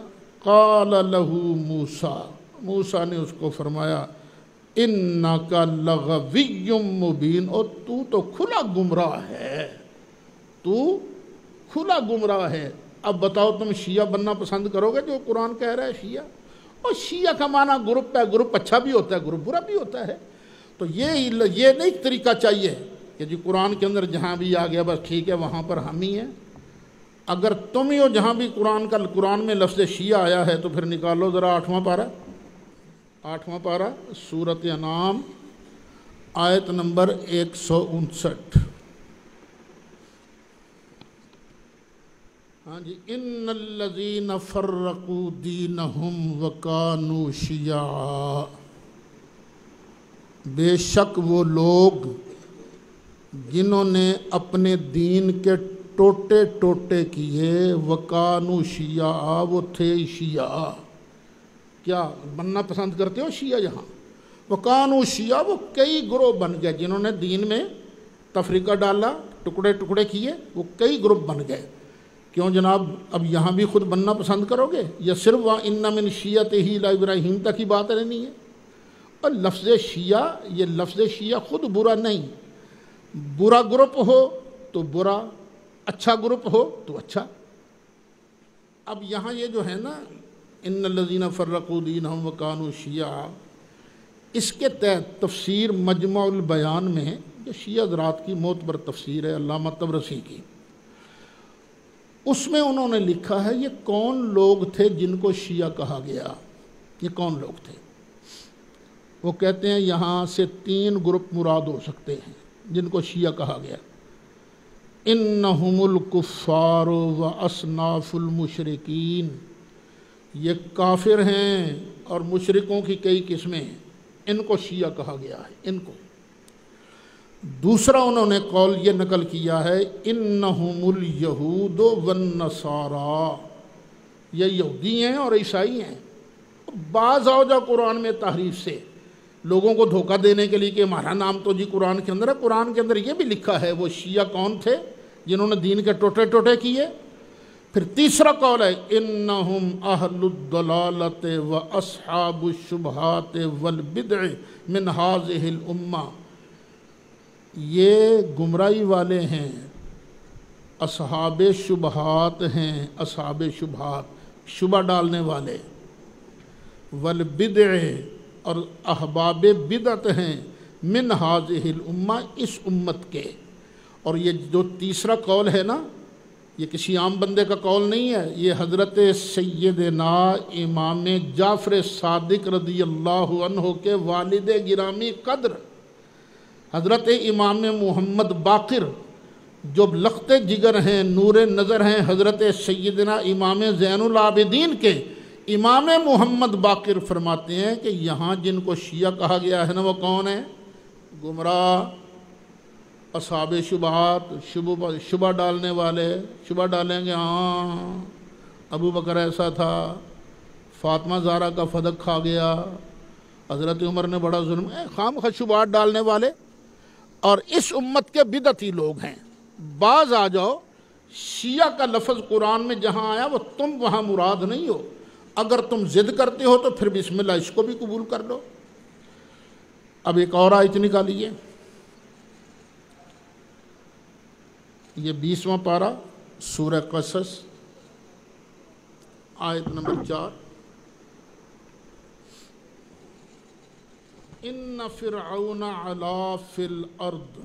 قال لہ موسیٰ، موسیٰ نے اس کو فرمایا، انک لغوی مبین، اور تو کھلا گمراہ ہے، تو کھلا گمراہ ہے۔ اب بتاؤ تم شیعہ بننا پسند کرو گے جو قرآن کہہ رہا ہے شیعہ؟ اور شیعہ کا معنی گروپ ہے، گروپ اچھا بھی ہوتا ہے، گروپ برا بھی ہوتا ہے۔ تو یہ نہیں طریقہ چاہیے کہ جی قرآن کے اندر جہاں بھی آ گیا بس ٹھیک ہے وہاں پر ہم ہی ہیں۔ اگر تم ہی ہو جہاں بھی قرآن میں لفظ شیعہ آیا ہے تو پھر نکالو ذرا 8واں پارہ سورۃ انعام آیت نمبر 159۔ ہاں جی، ان الذین فرقوا دینہم وکانوا شیعا، بے شک وہ لوگ جنہوں نے اپنے دین کے ٹوٹے ٹوٹے کیے، وکانوا شیعا، وہ تھے شیعہ۔ کیا بننا پسند کرتے ہو شیعہ؟ یہاں وکانوا شیعا، وہ کئی گروہ بن گئے جنہوں نے دین میں تفریقہ ڈالا، ٹکڑے ٹکڑے کیے، وہ کئی گروپ بن گئے۔ کیوں جناب اب یہاں بھی خود بننا پسند کرو گے یا صرف وَإِنَّ مِن شِيَّتِهِ لَإِبْرَاهِيمَ تک کی بات نہیں ہے؟ اور لفظ شیعہ، یہ لفظ شیعہ خود برا نہیں، برا گروپ ہو تو برا، اچھا گروپ ہو تو اچھا۔ اب یہاں یہ جو ہے نا ان الذین فرقوا دینہم وکانوا شیعا، اس کے تحت تفسیر مجمع البیان میں جو شیعہ حضرات کی معتبر تفسیر ہے علامہ طبرسی کی، اس میں انہوں نے لکھا ہے یہ کون لوگ تھے جن کو شیعہ کہا گیا، یہ کون لوگ تھے؟ وہ کہتے ہیں یہاں سے 3 گروپ مراد ہو سکتے ہیں جن کو شیعہ کہا گیا۔ انہم الکفار و اصناف المشرکین، یہ کافر ہیں اور مشرکوں کی کئی قسمیں ہیں، ان کو شیعہ کہا گیا ہے۔ ان کو دوسرا انہوں نے قول یہ نقل کیا ہے انہم الیہود والنصارا، یہ یہودی ہیں اور عیسائی ہیں۔ بعض اوجہ قرآن میں تحریف سے لوگوں کو دھوکہ دینے کے لیے کہ ہمارا نام تو جی قرآن کے اندر ہے، قرآن کے اندر یہ بھی لکھا ہے وہ شیعہ کون تھے جنہوں نے دین کے ٹوٹے ٹوٹے کیے۔ پھر تیسرا قول ہے انہم اہل الضلالۃ و اصحاب الشبہات والبدع من ہذہ الامہ، یہ گمراہی والے ہیں، اصحاب شبہات ہیں، اصحاب شبہات شبہ ڈالنے والے، والبدع اور احباب بدعت ہیں، من ہذہ الامہ اس امت کے۔ اور یہ جو تیسرا قول ہے نا، یہ کسی عام بندے کا قول نہیں ہے، یہ حضرت سیدنا امام جعفر صادق رضی اللہ عنہ کے والد گرامی قدر حضرت امام محمد باقر جو لخت جگر ہیں، نور نظر ہیں، حضرت سیدنا امام زین العابدین کے امام محمد باقر فرماتے ہیں کہ یہاں جن کو شیعہ کہا گیا ہے نا وہ کون ہیں؟ گمراہ، اصحاب شبہات، شبہ ڈالنے والے، شبہ ڈالیں گے ہاں ابو بکر ایسا تھا، فاطمہ زہرا کا فدق کھا گیا، حضرت عمر نے بڑا ظلم، خام خواہ شبہات ڈالنے والے اور اس امت کے بدعتی لوگ ہیں۔ بعض آ جاؤ، شیعہ کا لفظ قرآن میں جہاں آیا وہ تم وہاں مراد نہیں ہو، اگر تم ضد کرتے ہو تو پھر بسم اللہ اس کو بھی قبول کر لو۔ اب ایک اور آیت نکالیے، یہ 20واں پارہ سورہ قصص آیت نمبر 4، ان فرعون علا فی الارض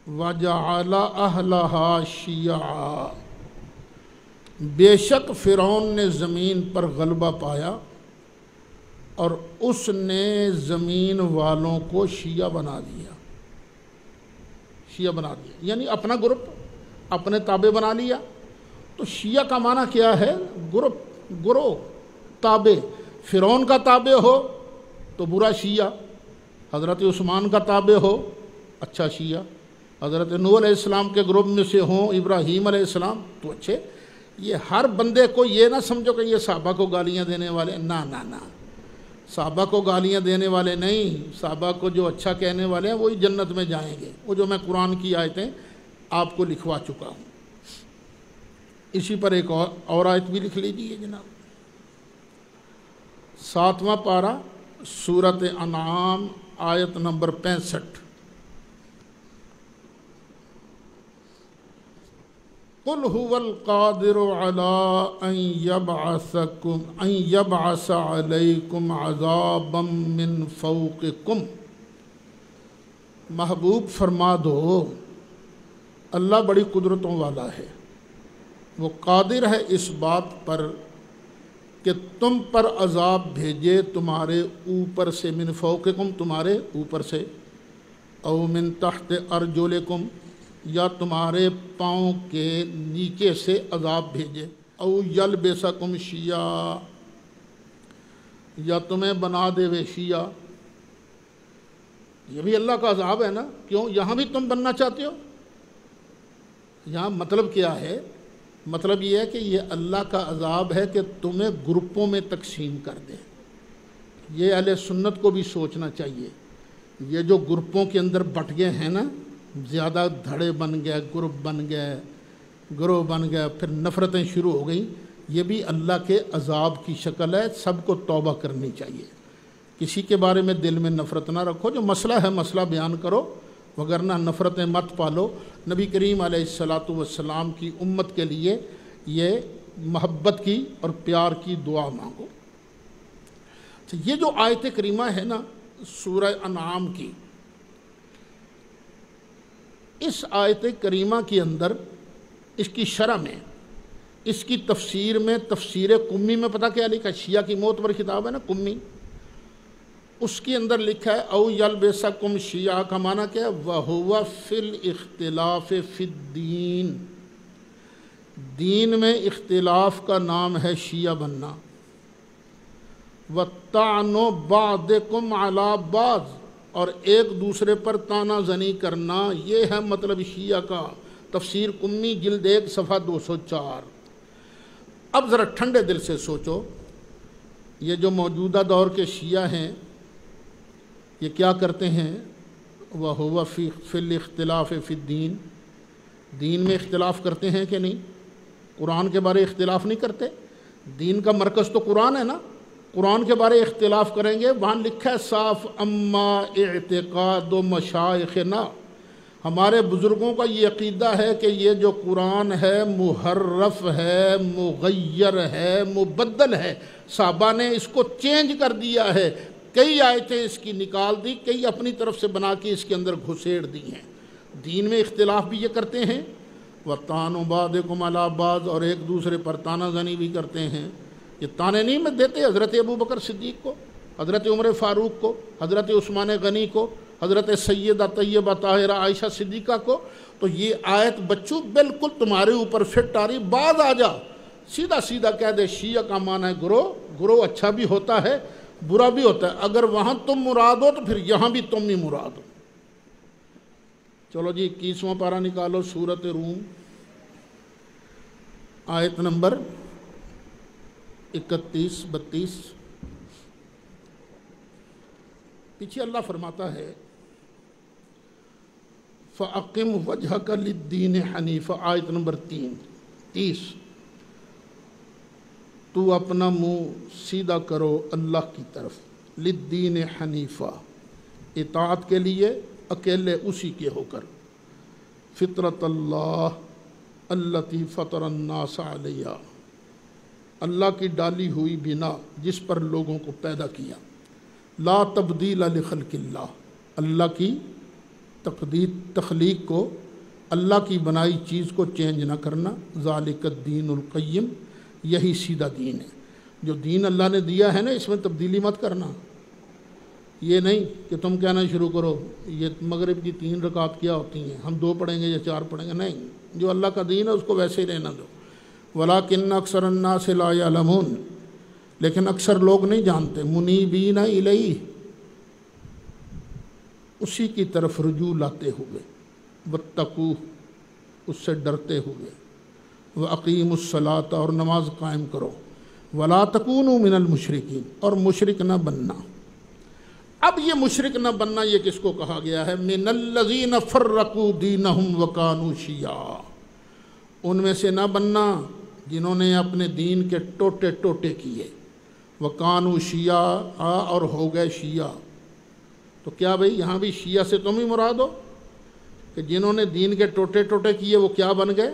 وجعل اہلہا شیعا، بے شک فرعون نے زمین پر غلبہ پایا اور اس نے زمین والوں کو شیعہ بنا دیا، شیعہ بنا دیا یعنی اپنا گروپ، اپنے تابع بنا لیا۔ تو شیعہ کا معنی کیا ہے؟ گروپ، گروہ، تابع۔ فرعون کا تابع ہو تو برا شیعہ، حضرت عثمان کا تابع ہو اچھا شیعہ، حضرت نوح علیہ السلام کے گروپ میں سے ہوں ابراہیم علیہ السلام تو اچھے۔ یہ ہر بندے کو یہ نہ سمجھو کہ یہ صحابہ کو گالیاں دینے والے، نہ نہ نہ، صحابہ کو گالیاں دینے والے نہیں، صحابہ کو جو اچھا کہنے والے ہیں وہی جنت میں جائیں گے، وہ جو میں قرآن کی آیتیں آپ کو لکھوا چکا ہوں۔ اسی پر ایک اور آیت بھی لکھ لیجیے جناب، 7واں پارہ سورۃ انعام آیت نمبر 65، قل هو القادر على ان يبعث عليكم عذابا من فوقكم، محبوب فرما دو اللہ بڑی قدرتوں والا ہے، وہ قادر ہے اس بات پر کہ تم پر عذاب بھیجے تمہارے اوپر سے، من فوقکم تمہارے اوپر سے، او من تحت ارجلکم یا تمہارے پاؤں کے نیچے سے عذاب بھیجے، او یلبسکم شیعا یا تمہیں بنا دے وے شیعہ۔ یہ بھی اللہ کا عذاب ہے نا، کیوں؟ یہاں بھی تم بننا چاہتے ہو؟ یہاں مطلب کیا ہے؟ مطلب یہ ہے کہ یہ اللہ کا عذاب ہے کہ تمہیں گروپوں میں تقسیم کر دے۔ یہ اہل سنت کو بھی سوچنا چاہیے، یہ جو گروپوں کے اندر بٹ گئے ہیں نا، زیادہ دھڑے بن گئے، گروپ بن گئے، گروہ بن گئے، پھر نفرتیں شروع ہو گئیں، یہ بھی اللہ کے عذاب کی شکل ہے۔ سب کو توبہ کرنی چاہیے، کسی کے بارے میں دل میں نفرت نہ رکھو، جو مسئلہ ہے مسئلہ بیان کرو، وگرنہ نفرتیں مت پالو۔ نبی کریم علیہ السلام کی امت کے لیے یہ محبت کی اور پیار کی دعا مانگو۔ یہ جو آیت کریمہ ہے نا سورہ انعام کی، اس آیت کریمہ کے اندر اس کی شرح میں، اس کی تفسیر میں، تفسیر قمی میں پتہ کیا لکھا ہے؟ شیعہ کی موت پر کتاب ہے نا قمی، اس کے اندر لکھا ہے او یلبسکم شیعہ کا معنی کیا ہے؟ وَهُوَ فِي الْاخْتِلَافِ فِي الدِّينِ، دین میں اختلاف کا نام ہے شیعہ بننا۔ وَالطَّعْنُ بَعْضِكُمْ عَلَى بَعْضٍ، اور ایک دوسرے پر تانا زنی کرنا، یہ ہے مطلب شیعہ کا۔ تفسیر قمی جلد 1 صفحہ 204۔ اب ذرا ٹھنڈے دل سے سوچو، یہ جو موجودہ دور کے شیعہ ہیں یہ کیا کرتے ہیں؟ وَهُوَ فِي الْاخْتِلَافِ فِي الدِّينِ، دین میں اختلاف کرتے ہیں کہ نہیں؟ قرآن کے بارے اختلاف نہیں کرتے؟ دین کا مرکز تو قرآن ہے نا، قرآن کے بارے اختلاف کریں گے؟ وہاں لکھا ہے صاف، اما اعتقاد مشائخنا، ہمارے بزرگوں کا یہ عقیدہ ہے کہ یہ جو قرآن ہے محرف ہے، مغیر ہے، مبدل ہے، صحابہ نے اس کو چینج کر دیا ہے، کئی آیتیں اس کی نکال دی، کئی اپنی طرف سے بنا کے اس کے اندر گھسیڑ دی ہیں۔ دین میں اختلاف بھی یہ کرتے ہیں، وَطَعْنُ بَعْضِكُمْ عَلَىٰ بَعْضٍ، اور ایک دوسرے پر تانا زنی بھی کرتے ہیں۔ یہ تانے نہیں میں دیتے حضرت ابوبکر صدیق کو، حضرت عمر فاروق کو، حضرت عثمان غنی کو، حضرت سیدہ طیبہ طاہرہ عائشہ صدیقہ کو، تو یہ آیت بچوں بالکل تمہارے اوپر فٹ آ رہی، بعد آ جا سیدھا سیدھا کہہ دے شیعہ کا معنی ہے گروہ، گروہ اچھا بھی ہوتا ہے برا بھی ہوتا ہے، اگر وہاں تم مراد ہو تو پھر یہاں بھی تم ہی مراد ہو۔ چلو جی 21واں پارہ نکالو، سورۃ روم، آیت نمبر 31-32۔ پیچھے اللہ فرماتا ہے فَأَقِمْ وَجْهَكَ لِلدِّينِ حَنِيفًا، آیت نمبر 30۔ تو اپنا منہ سیدھا کرو اللہ کی طرف، للدین حنیفہ، اطاعت کے لیے اکیلے اسی کے ہو کر، فطرت اللہ التی فطر الناس علیہا، اللہ کی ڈالی ہوئی بنا جس پر لوگوں کو پیدا کیا، لا تبدیل لخلق اللہ، اللہ کی تخلیق کو، اللہ کی بنائی چیز کو چینج نہ کرنا، ذالک الدین القیم، یہی سیدھا دین ہے۔ جو دین اللہ نے دیا ہے نا اس میں تبدیلی مت کرنا، یہ نہیں کہ تم کہنا شروع کرو یہ مغرب کی 3 رکعت کیا ہوتی ہیں، ہم 2 پڑھیں گے یا 4 پڑھیں گے، نہیں، جو اللہ کا دین ہے اس کو ویسے ہی رہنا دو۔ وَلَٰكِنَّ أَكْثَرَ النَّاسِ لَا يَعْلَمُونَ، لیکن اکثر لوگ نہیں جانتے، مُنِيبِينَ إِلَيْهِ، اسی کی طرف رجوع لاتے ہوئے، وَاتَّقُوهُ، اس سے ڈرتے ہوئے، وَأَقِيمُوا الصَّلَاةَ، اور نماز قائم کرو، وَلَا تَكُونُوا مِنَ الْمُشْرِكِينَ، اور مشرک نہ بننا۔ اب یہ مشرک نہ بننا یہ کس کو کہا گیا ہے؟ مِنَ الَّذِينَ فَرَّقُوا دِينَهُمْ وَكَانُوا شِيَعًا، ان میں سے نہ بننا جنہوں نے اپنے دین کے ٹوٹے ٹوٹے کیے، وَكَانُوا شِيَعًا، اور ہو گئے شیعہ۔ تو کیا بھئی یہاں بھی شیعہ سے تم ہی مراد ہو کہ جنہوں نے دین کے ٹوٹے ٹوٹے کیے وہ کیا بن گئے؟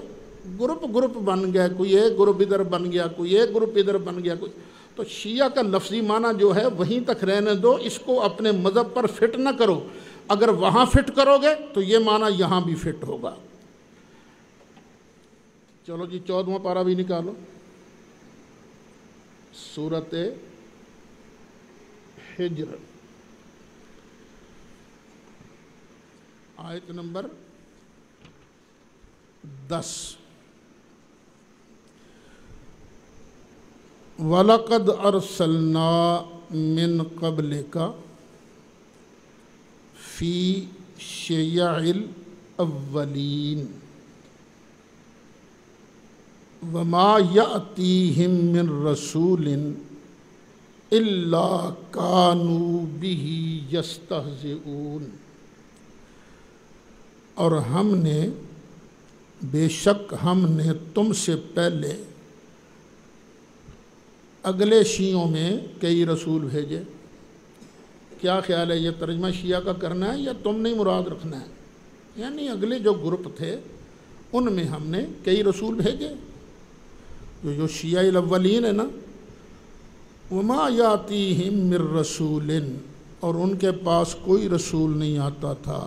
گروپ بن گئے، کوئی ایک گروپ ادھر بن گیا، کوئی ایک گروپ ادھر بن گیا، کوئی۔ تو شیعہ کا لفظی معنی جو ہے وہیں تک رہنے دو، اس کو اپنے مذہب پر فٹ نہ کرو، اگر وہاں فٹ کرو گے تو یہ معنی یہاں بھی فٹ ہوگا۔ چلو جی 14واں پارہ بھی نکالو، سورۃ حجر، آیت نمبر 10۔ وَلَقَدْ أَرْسَلْنَا مِنْ قَبْلِكَ فِي شِيَعِ الْأَوَّلِينَ وَمَا يَأْتِيهِمْ مِنْ رَسُولٍ إِلَّا كَانُوا بِهِ يَسْتَهْزِئُونَ، اور ہم نے، بے شک ہم نے تم سے پہلے اگلے شیعوں میں کئی رسول بھیجے۔ کیا خیال ہے یہ ترجمہ شیعہ کا کرنا ہے یا تم نہیں مراد رکھنا ہے؟ یعنی اگلے جو گروپ تھے ان میں ہم نے کئی رسول بھیجے، جو شیعہ الاولین ہے نا، وما یاتیہم من رسول، اور ان کے پاس کوئی رسول نہیں آتا تھا،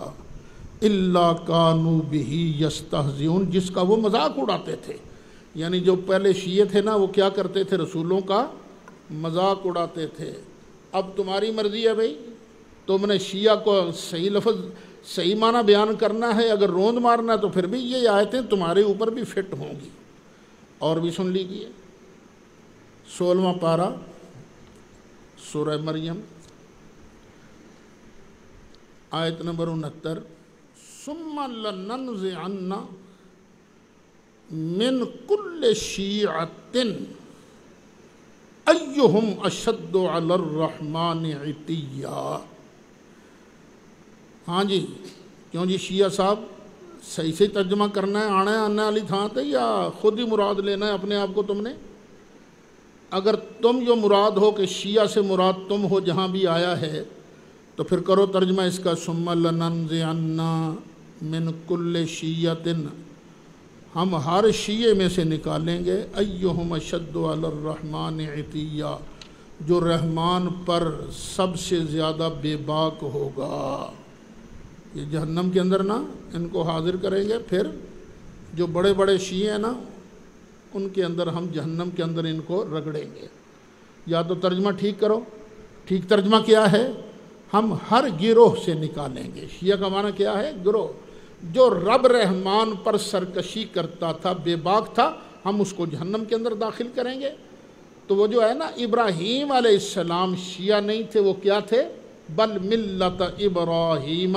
الا کانوا بہ یستہزئون، جس کا وہ مذاق اڑاتے تھے۔ یعنی جو پہلے شیعہ تھے نا وہ کیا کرتے تھے؟ رسولوں کا مذاق اڑاتے تھے۔ اب تمہاری مرضی ہے بھئی، تم نے شیعہ کو صحیح لفظ صحیح معنی بیان کرنا ہے، اگر روند مارنا ہے تو پھر بھی یہ آیتیں تمہارے اوپر بھی فٹ ہوں گی۔ اور بھی سن لیجیے 16واں پارہ سورہ مریم، آیت نمبر 69 ثم لننزعن من كل شیعۃ ایہم اشد علی الرحمن عتیا۔ ہاں جی، کیوں جی شیعہ صاحب صحیح سے ترجمہ کرنا ہے، آنا ہے آنے والی تھان تے، یا خود ہی مراد لینا ہے اپنے آپ کو تم نے؟ اگر تم جو مراد ہو کہ شیعہ سے مراد تم ہو جہاں بھی آیا ہے، تو پھر کرو ترجمہ اس کا ثم لننزعن من کل شیعۃ، ہم ہر شیعے میں سے نکالیں گے ایہم اشد علی الرحمن عتیا، جو رحمان پر سب سے زیادہ بے باک ہوگا۔ یہ جہنم کے اندر نا ان کو حاضر کریں گے، پھر جو بڑے بڑے شیعے ہیں نا ان کے اندر ہم جہنم کے اندر ان کو رگڑیں گے۔ یا تو ترجمہ ٹھیک کرو، ٹھیک ترجمہ کیا ہے؟ ہم ہر گروہ سے نکالیں گے۔ شیعہ کا معنی کیا ہے؟ گروہ۔ جو رب رحمان پر سرکشی کرتا تھا، بے باک تھا، ہم اس کو جہنم کے اندر داخل کریں گے۔ تو وہ جو ہے نا ابراہیم علیہ السلام شیعہ نہیں تھے، وہ کیا تھے؟ بل ملت ابراہیم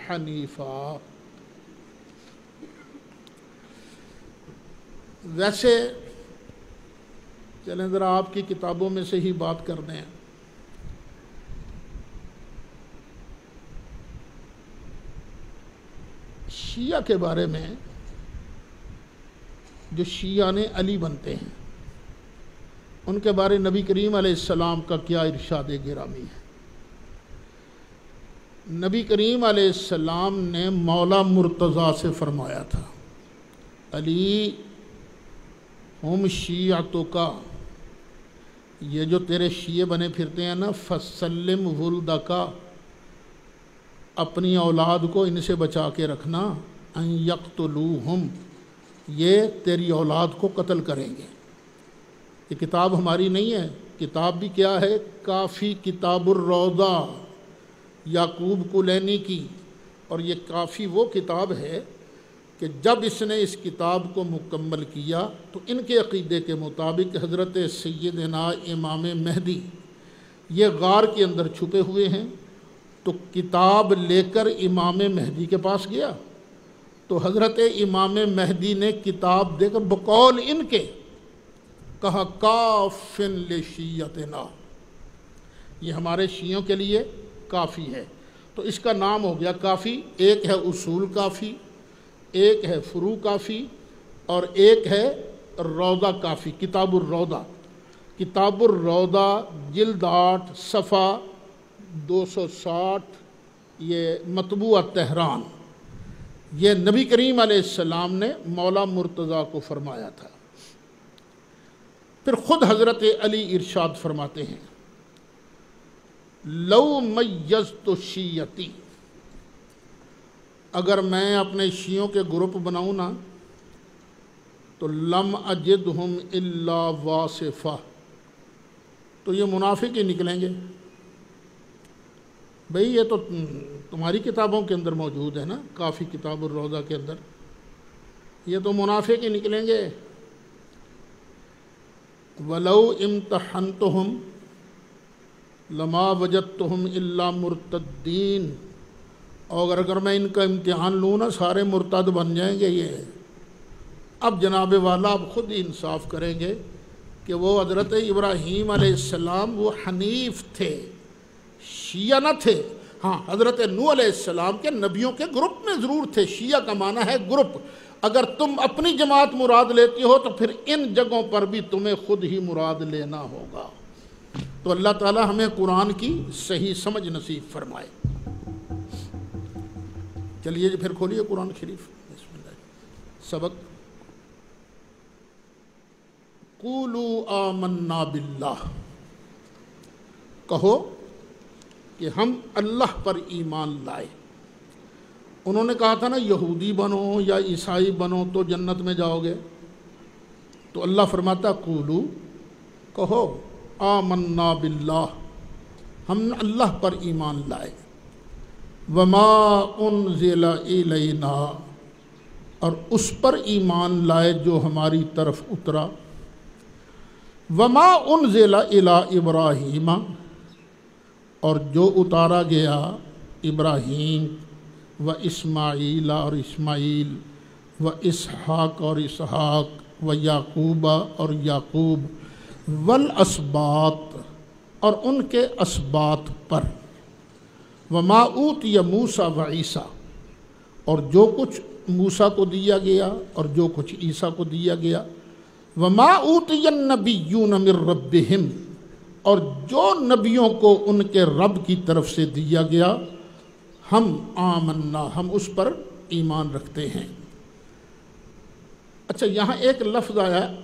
حنیفہ۔ ویسے چلیں ذرا آپ کی کتابوں میں سے ہی بات کر دیں۔ شیعہ کے بارے میں جو شیعہ نے علی بنتے ہیں، ان کے بارے نبی کریم علیہ السلام کا کیا ارشاد گرامی ہے؟ نبی کریم علیہ السلام نے مولا مرتضیٰ سے فرمایا تھا، علی ہم شیعتک، یہ جو تیرے شیعے بنے پھرتے ہیں نا، فسلم ولدک، اپنی اولاد کو ان سے بچا کے رکھنا، ان یقتلوہم، یہ تیری اولاد کو قتل کریں گے۔ یہ کتاب ہماری نہیں ہے، کتاب بھی کیا ہے؟ کافی کتاب الروضہ یعقوب کلینی کی، اور یہ کافی وہ کتاب ہے کہ جب اس نے اس کتاب کو مکمل کیا تو ان کے عقیدے کے مطابق حضرت سیدنا امام مہدی یہ غار کے اندر چھپے ہوئے ہیں، تو کتاب لے کر امام مہدی کے پاس گیا، تو حضرت امام مہدی نے کتاب دے کر بقول ان کے کہا کافن لشیعتنا، یہ ہمارے شیعوں کے لیے کافی ہے۔ تو اس کا نام ہو گیا کافی۔ ایک ہے اصول کافی، ایک ہے فروع کافی، اور ایک ہے روضہ کافی، کتاب الروضہ۔ کتاب الروضہ جلد 8 صفحہ 260، یہ مطبوع تہران، یہ نبی کریم علیہ السلام نے مولا مرتضیٰ کو فرمایا تھا۔ پھر خود حضرت علی ارشاد فرماتے ہیں، لو میزت شیعتی، اگر میں اپنے شیعوں کے گروپ بناؤں نا تو لم اجدہم الا واصفہ، تو یہ منافق ہی نکلیں گے۔ بھئی یہ تو تمہاری کتابوں کے اندر موجود ہے نا، کافی کتاب الروضہ کے اندر، یہ تو منافق ہی نکلیں گے۔ وَلَوْ امتحنتہم لما وجدتہم الا مرتدین، اور اگر میں ان کا امتحان لوں نا سارے مرتد بن جائیں گے یہ۔ اب جناب والا آپ خود ہی انصاف کریں گے کہ وہ حضرت ابراہیم علیہ السلام وہ حنیف تھے، شیعہ نہ تھے۔ ہاں حضرت نوح علیہ السلام کے نبیوں کے گروپ میں ضرور تھے، شیعہ کا معنی ہے گروپ۔ اگر تم اپنی جماعت مراد لیتی ہو تو پھر ان جگہوں پر بھی تمہیں خود ہی مراد لینا ہوگا۔ تو اللہ تعالی ہمیں قرآن کی صحیح سمجھ نصیب فرمائے۔ چلیے پھر کھولیے قرآن شریف، بسم اللہ۔ سبق قولوا آمنا باللہ، کہو کہ ہم اللہ پر ایمان لائے۔ انہوں نے کہا تھا نا یہودی بنو یا عیسائی بنو تو جنت میں جاؤ گے، تو اللہ فرماتا قولو، کہو آمنا باللہ، ہم اللہ پر ایمان لائے، وما انزل الینا، اور اس پر ایمان لائے جو ہماری طرف اترا، وما انزل الی ابراہیم، اور جو اتارا گیا ابراہیم و اسماعیل اور اسماعیل و اسحاق اور اسحاق و یعقوب اور یعقوب والاسباط اور ان کے اسباط پر وما اوتی موسیٰ و عیسیٰ اور جو کچھ موسیٰ کو دیا گیا اور جو کچھ عیسیٰ کو دیا گیا وما اوتی النبیون من ربہم اور جو نبیوں کو ان کے رب کی طرف سے دیا گیا ہم آمنا ہم اس پر ایمان رکھتے ہیں۔ اچھا یہاں ایک لفظ آیا ہے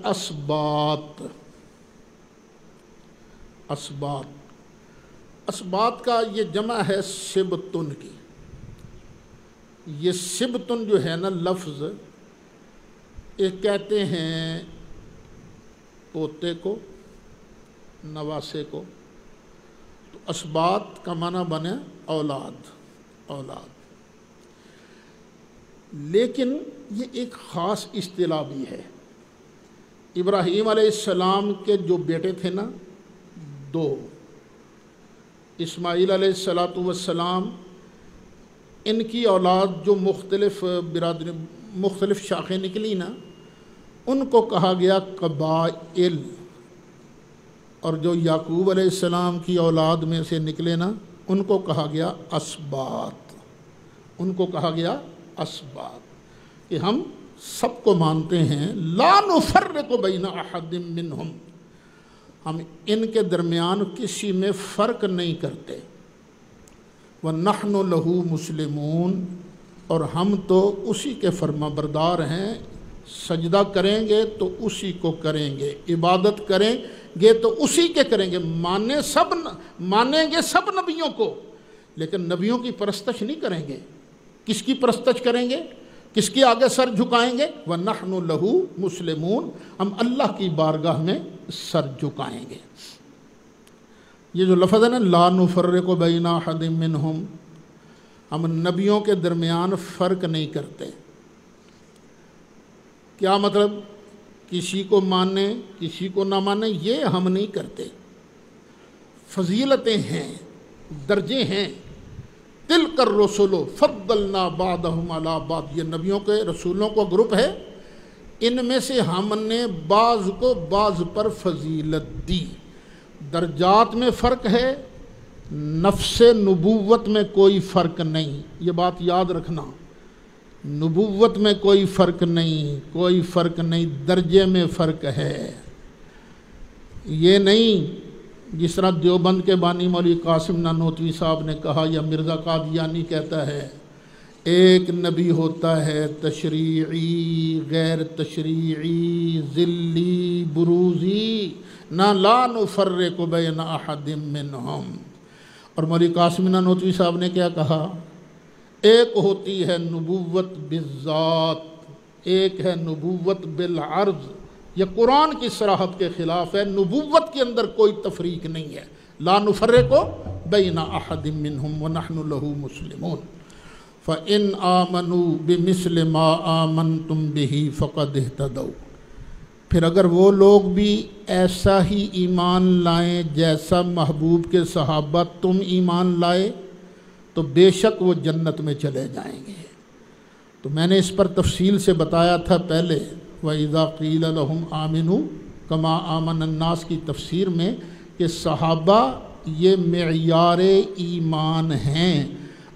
اسباط۔ اسباط کا یہ جمع ہے سبتن کی۔ یہ سبتن جو ہے نا لفظ، ایک کہتے ہیں پوتے کو، نواسے کو، تو اسباط کا معنی بنے اولاد۔ لیکن یہ ایک خاص اصطلاح بھی ہے۔ ابراہیم علیہ السلام کے جو بیٹے تھے نا، 2، اسماعیل علیہ السلام، ان کی اولاد جو مختلف شاخیں نکلی نا، ان کو کہا گیا قبائل، اور جو یعقوب علیہ السلام کی اولاد میں سے نکلے نا، ان کو کہا گیا اسباط۔ کہ ہم سب کو مانتے ہیں، لا نفرق بین احد منہم، ہم ان کے درمیان کسی میں فرق نہیں کرتے۔ وَنَحْنُ لَهُ مُسْلِمُونَ اور ہم تو اسی کے فرما بردار ہیں، سجدہ کریں گے تو اسی کو کریں گے، عبادت کریں گے تو اسی کے کریں گے، مانیں گے سب نبیوں کو، لیکن نبیوں کی پرستش نہیں کریں گے۔ کس کی پرستش کریں گے؟ کس کے آگے سر جھکائیں گے؟ وَنَحْنُ لَهُ مُسْلِمُونَ ہم اللہ کی بارگاہ میں سر جھکائیں گے۔ یہ جو لفظ ہے نا لا نفرق بین احد منہم، ہم نبیوں کے درمیان فرق نہیں کرتے۔ کیا مطلب؟ کسی کو مانیں کسی کو نہ مانیں، یہ ہم نہیں کرتے۔ فضیلتیں ہیں، درجے ہیں۔ تلک الرسل فضلنا بعضهم علی بعض، یہ نبیوں کے رسولوں کو گروپ ہے، ان میں سے ہم نے بعض کو بعض پر فضیلت دی۔ درجات میں فرق ہے، نفس نبوت میں کوئی فرق نہیں، یہ بات یاد رکھنا۔ نبوت میں کوئی فرق نہیں، درجے میں فرق ہے۔ یہ نہیں جس طرح دیوبند کے بانی مولوی قاسم نانوتوی صاحب نے کہا یا مرزا قادیانی کہتا ہے، ایک نبی ہوتا ہے تشریعی، غیر تشریعی، ذلی، بروزی، نہ لا نفرق بین احد منہم۔ اور مولوی قاسم نانوتوی صاحب نے کیا کہا؟ ایک ہوتی ہے نبوت بالذات، ایک ہے نبوت بالعرض۔ یہ قرآن کی صراحت کے خلاف ہے، نبوت کے اندر کوئی تفریق نہیں ہے۔ لا نفرق بین احد منہم ونحن لہ مسلمون فإن آمنوا بمثل ما آمنتم به فقد اہتدوا۔ پھر اگر وہ لوگ بھی ایسا ہی ایمان لائیں جیسا محبوب کے صحابہ تم ایمان لائے تو بے شک وہ جنت میں چلے جائیں گے۔ تو میں نے اس پر تفصیل سے بتایا تھا پہلے، وَإِذَا قِيلَ لَهُمْ آمِنُوا كَمَا آمَنَ النَّاسِ کی تفسیر میں، کہ صحابہ یہ معیار ایمان ہیں۔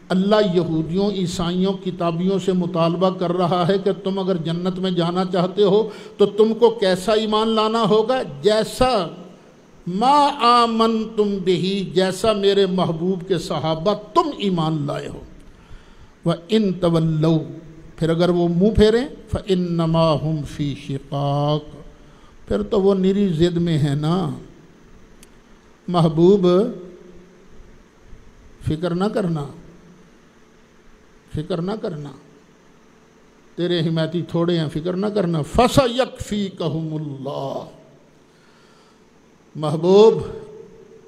اللہ یہودیوں عیسائیوں کتابیوں سے مطالبہ کر رہا ہے کہ تم اگر جنت میں جانا چاہتے ہو تو تم کو کیسا ایمان لانا ہوگا؟ جیسا ما آمنتم بہ، جیسا میرے محبوب کے صحابہ تم ایمان لائے ہو۔ وَإِن تَوَلَّوْا پھر اگر وہ منہ پھیریں فَإِنَّمَا هُمْ فِي شِقَاقٍ پھر تو وہ نری ضد میں ہے نا۔ محبوب فکر نہ کرنا تیرے حمایتی تھوڑے ہیں، فکر نہ کرنا۔ فَسَيَكْفِيكَهُمُ اللَّهُ محبوب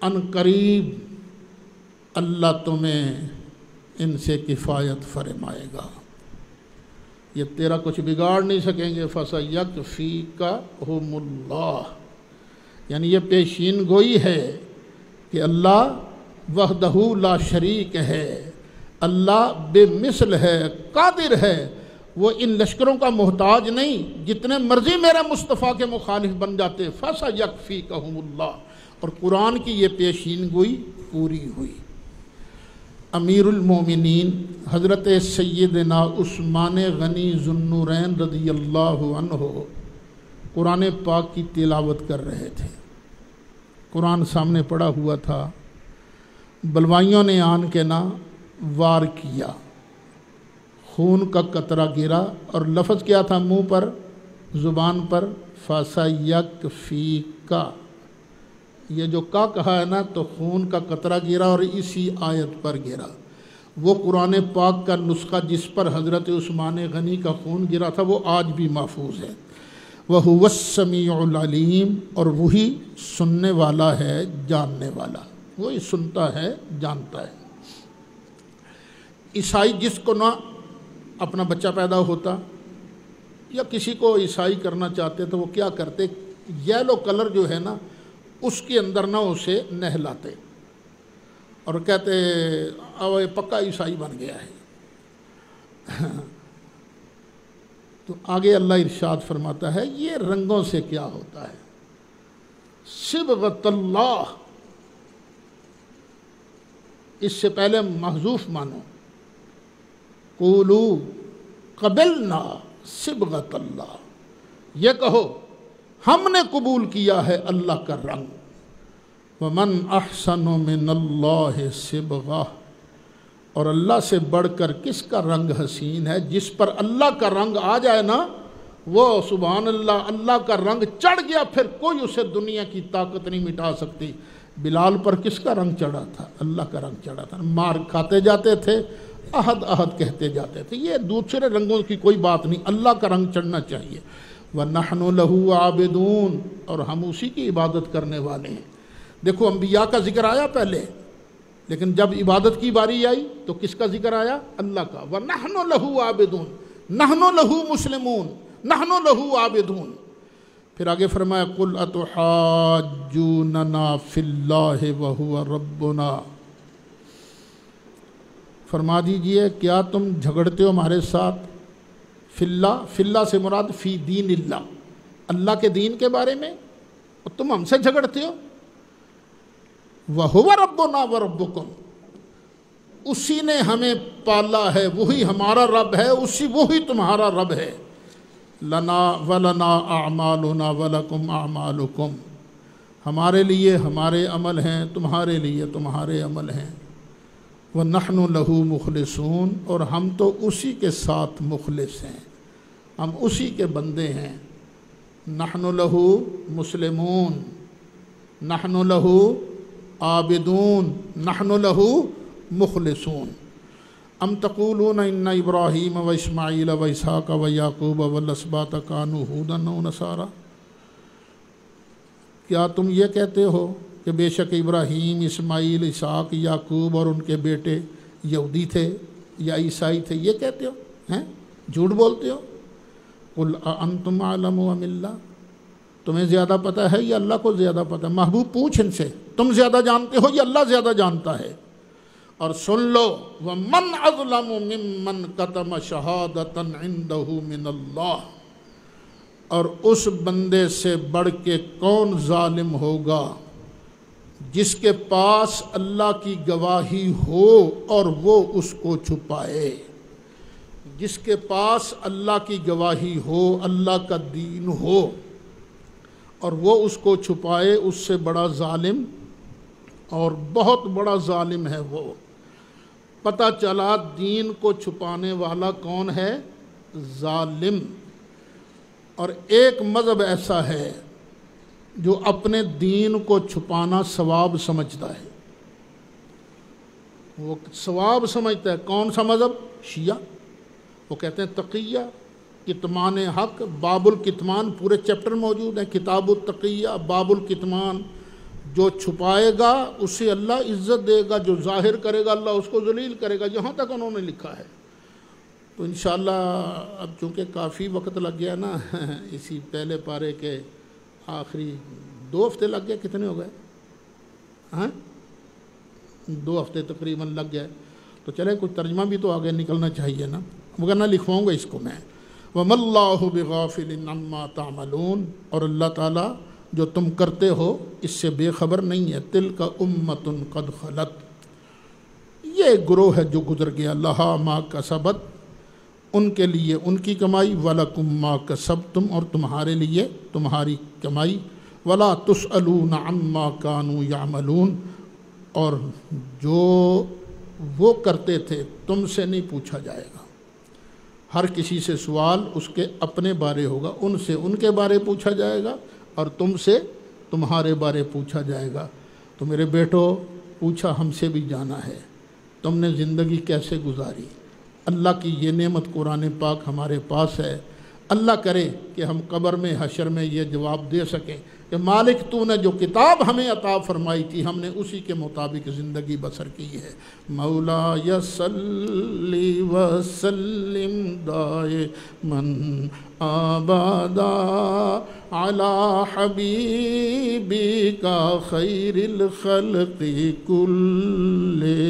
ان قریب اللہ تمہیں ان سے کفایت فرمائے گا، یہ تیرا کچھ بگاڑ نہیں سکیں گے۔ فَسَيَكْفِيكَهُمُ اللَّهُ یعنی یہ پیشین گوئی ہے کہ اللہ وحدہ لا شریک ہے، اللہ بے مثل ہے، قادر ہے، وہ ان لشکروں کا محتاج نہیں، جتنے مرضی میرے مصطفیٰ کے مخالف بن جاتے۔ فَسَيَكْفِيكَهُمُ اللَّهُ، اور قرآن کی یہ پیشین گوئی پوری ہوئی۔ امیر المومنین حضرت سیدنا عثمان غنی ذو النورین رضی اللہ عنہ قرآن پاک کی تلاوت کر رہے تھے۔ قرآن سامنے پڑا ہوا تھا، بلوائیوں نے آن کے نہ وار کیا، خون کا قطرہ گرا، اور لفظ کیا تھا منہ پر، زبان پر؟ فَسَيَكْفِيكَ۔ یہ جو کا کہا ہے نا، تو خون کا قطرہ گرا اور اسی آیت پر گرا۔ وہ قرآن پاک کا نسخہ جس پر حضرت عثمان غنی کا خون گرا تھا وہ آج بھی محفوظ ہے۔ وَهُوَ السَّمِيعُ الْعَلِيمُ، اور وہی سننے والا ہے، جاننے والا، وہی سنتا ہے، جانتا ہے۔ عیسائی جس کو نہ اپنا بچہ پیدا ہوتا یا کسی کو عیسائی کرنا چاہتے تو وہ کیا کرتے؟ یلو کلر جو ہے نا اس کے اندر نہ اسے نہلاتے اور کہتے اب یہ پکا عیسائی بن گیا ہے۔ تو آگے اللہ ارشاد فرماتا ہے یہ رنگوں سے کیا ہوتا ہے؟ صبغۃ اللہ، اس سے پہلے محذوف مانو، قولو قبلنا صبغۃ اللہ، یہ کہو ہم نے قبول کیا ہے اللہ کا رنگ۔ وَمَنْ أَحْسَنُ مِنَ اللَّهِ صِبْغَةً، اور اللہ سے بڑھ کر کس کا رنگ حسین ہے؟ جس پر اللہ کا رنگ آ جائے نا، وہ سبحان اللہ، اللہ کا رنگ چڑھ گیا، پھر کوئی اسے دنیا کی طاقت نہیں مٹا سکتی۔ بلال پر کس کا رنگ چڑھا تھا؟ اللہ کا رنگ چڑھا تھا۔ مار کھاتے جاتے تھے، احد احد کہتے جاتے تھے، یہ دوسرے رنگوں کی کوئی بات نہیں، اللہ کا رنگ چڑھنا چاہیے۔ وَنَحْنُ لَهُ عَابِدُونَ، اور ہم اسی کی عبادت کرنے والے ہیں۔ دیکھو انبیاء کا ذکر آیا پہلے، لیکن جب عبادت کی باری آئی تو کس کا ذکر آیا؟ اللہ کا۔ وَنَحْنُ لَهُ عَابِدُونَ، نَحْنُ لَهُ مُسْلِمُونَ، نَحْنُ لَهُ عَابِدُونَ۔ پھر آگے فرمایا قُلْ أَتُحَاجُّونَنَا فِي اللَّهِ وَهُوَ رَبُّنَا، فرما دیجئے کیا تم جھگڑتے ہو ہمارے ساتھ فی اللہ، فی اللہ سے مراد فی دین اللہ، اللہ کے دین کے بارے میں، اور تم ہم سے جھگڑتے ہو۔ وَهُوَ رَبُّنَا وَرَبُّكُمْ، اسی نے ہمیں پالا ہے، وہی ہمارا رب ہے، وہی تمہارا رب ہے۔ لَنَا وَلَنَا أَعْمَالُنَا وَلَكُمْ أَعْمَالُكُمْ، ہمارے لیے ہمارے عمل ہیں، تمہارے لیے تمہارے عمل ہیں۔ وَنَحْنُ لَهُ مُخْلِصُونَ، اور ہم تو اسی کے ساتھ مخلص ہیں، ہم اسی کے بندے ہیں۔ نَحْنُ لَهُ مُسْلِمُونَ، نَحْنُ لَهُ عابدون، نحن له مخلصون۔ ام تقولون ان ابراہیم و اسماعیل و اسحاق و یعقوب والاسباط کانوا ھودا و نصارا، کیا تم یہ کہتے ہو کہ بے شک ابراہیم، اسماعیل، اسحاق، یعقوب اور ان کے بیٹے یہودی تھے یا عیسائی تھے؟ یہ کہتے ہو؟ ہیں جھوٹ بولتے ہو۔ قل اانتم اعلم ام اللہ، تمہیں زیادہ پتہ ہے یا اللہ کو زیادہ پتہ ہے؟ محبوب پوچھ ان سے، تم زیادہ جانتے ہو یا اللہ زیادہ جانتا ہے؟ اور سن لو وَمَنْ أَظْلَمُ مِمَّنْ كَتَمَ شَهَادَةً عِنْدَهُ مِنَ اللَّهِ، اور اس بندے سے بڑھ کے کون ظالم ہوگا جس کے پاس اللہ کی گواہی ہو اور وہ اس کو چھپائے۔ جس کے پاس اللہ کی گواہی ہو، اللہ کا دین ہو، اور وہ اس کو چھپائے، اس سے بڑا ظالم اور بہت بڑا ظالم ہے وہ۔ پتہ چلا دین کو چھپانے والا کون ہے؟ ظالم۔ اور ایک مذہب ایسا ہے جو اپنے دین کو چھپانا ثواب سمجھتا ہے، وہ ثواب سمجھتا ہے۔ کون سا مذہب؟ شیعہ۔ وہ کہتے ہیں تقیہ، کتمان حق، باب الکتمان، پورے چیپٹر موجود ہیں، کتاب التقیہ، باب الکتمان۔ جو چھپائے گا اسے اللہ عزت دے گا، جو ظاہر کرے گا اللہ اس کو ذلیل کرے گا، یہاں تک انہوں نے لکھا ہے۔ تو انشاءاللہ اب چونکہ کافی وقت لگ گیا نا اسی پہلے پارے کے آخری 2 ہفتے لگ گئے، کتنے ہو گئے؟ ہاں 2 ہفتے تقریباً لگ گئے۔ تو چلے کچھ ترجمہ بھی تو آگے نکلنا چاہیے نا، مگر نہ لکھواؤں گا اس کو میں۔ وَمَا اللَّهُ بِغَافِلٍ عَمَّا تَعْمَلُونَ، اور اللہ تعالیٰ جو تم کرتے ہو اس سے بے خبر نہیں ہے۔ تِلْكَ أُمَّةٌ قَدْ خَلَتْ، یہ گروہ ہے جو گزر گیا، لَهَا مَا كَسَبَتْ، ان کے لیے ان کی کمائی، وَلَكُمْ مَا كَسَبْتُمْ، اور تمہارے لیے تمہاری کمائی، وَلَا تُسْأَلُونَ عَمَّا كَانُوا يَعْمَلُونَ، اور جو وہ کرتے تھے تم سے نہیں پوچھا جائے گا۔ ہر کسی سے سوال اس کے اپنے بارے ہوگا، ان سے ان کے بارے پوچھا جائے گا اور تم سے تمہارے بارے پوچھا جائے گا۔ تو میرے بیٹو، پوچھا ہم سے بھی جانا ہے، تم نے زندگی کیسے گزاری؟ اللہ کی یہ نعمت قرآن پاک ہمارے پاس ہے۔ اللہ کرے کہ ہم قبر میں حشر میں یہ جواب دے سکیں کہ مالک تو نے جو کتاب ہمیں عطا فرمائی تھی ہم نے اسی کے مطابق زندگی بسر کی ہے۔ مولا صلی وسلم دائماً ابدا علی حبیبک خیر الخلق کلہم۔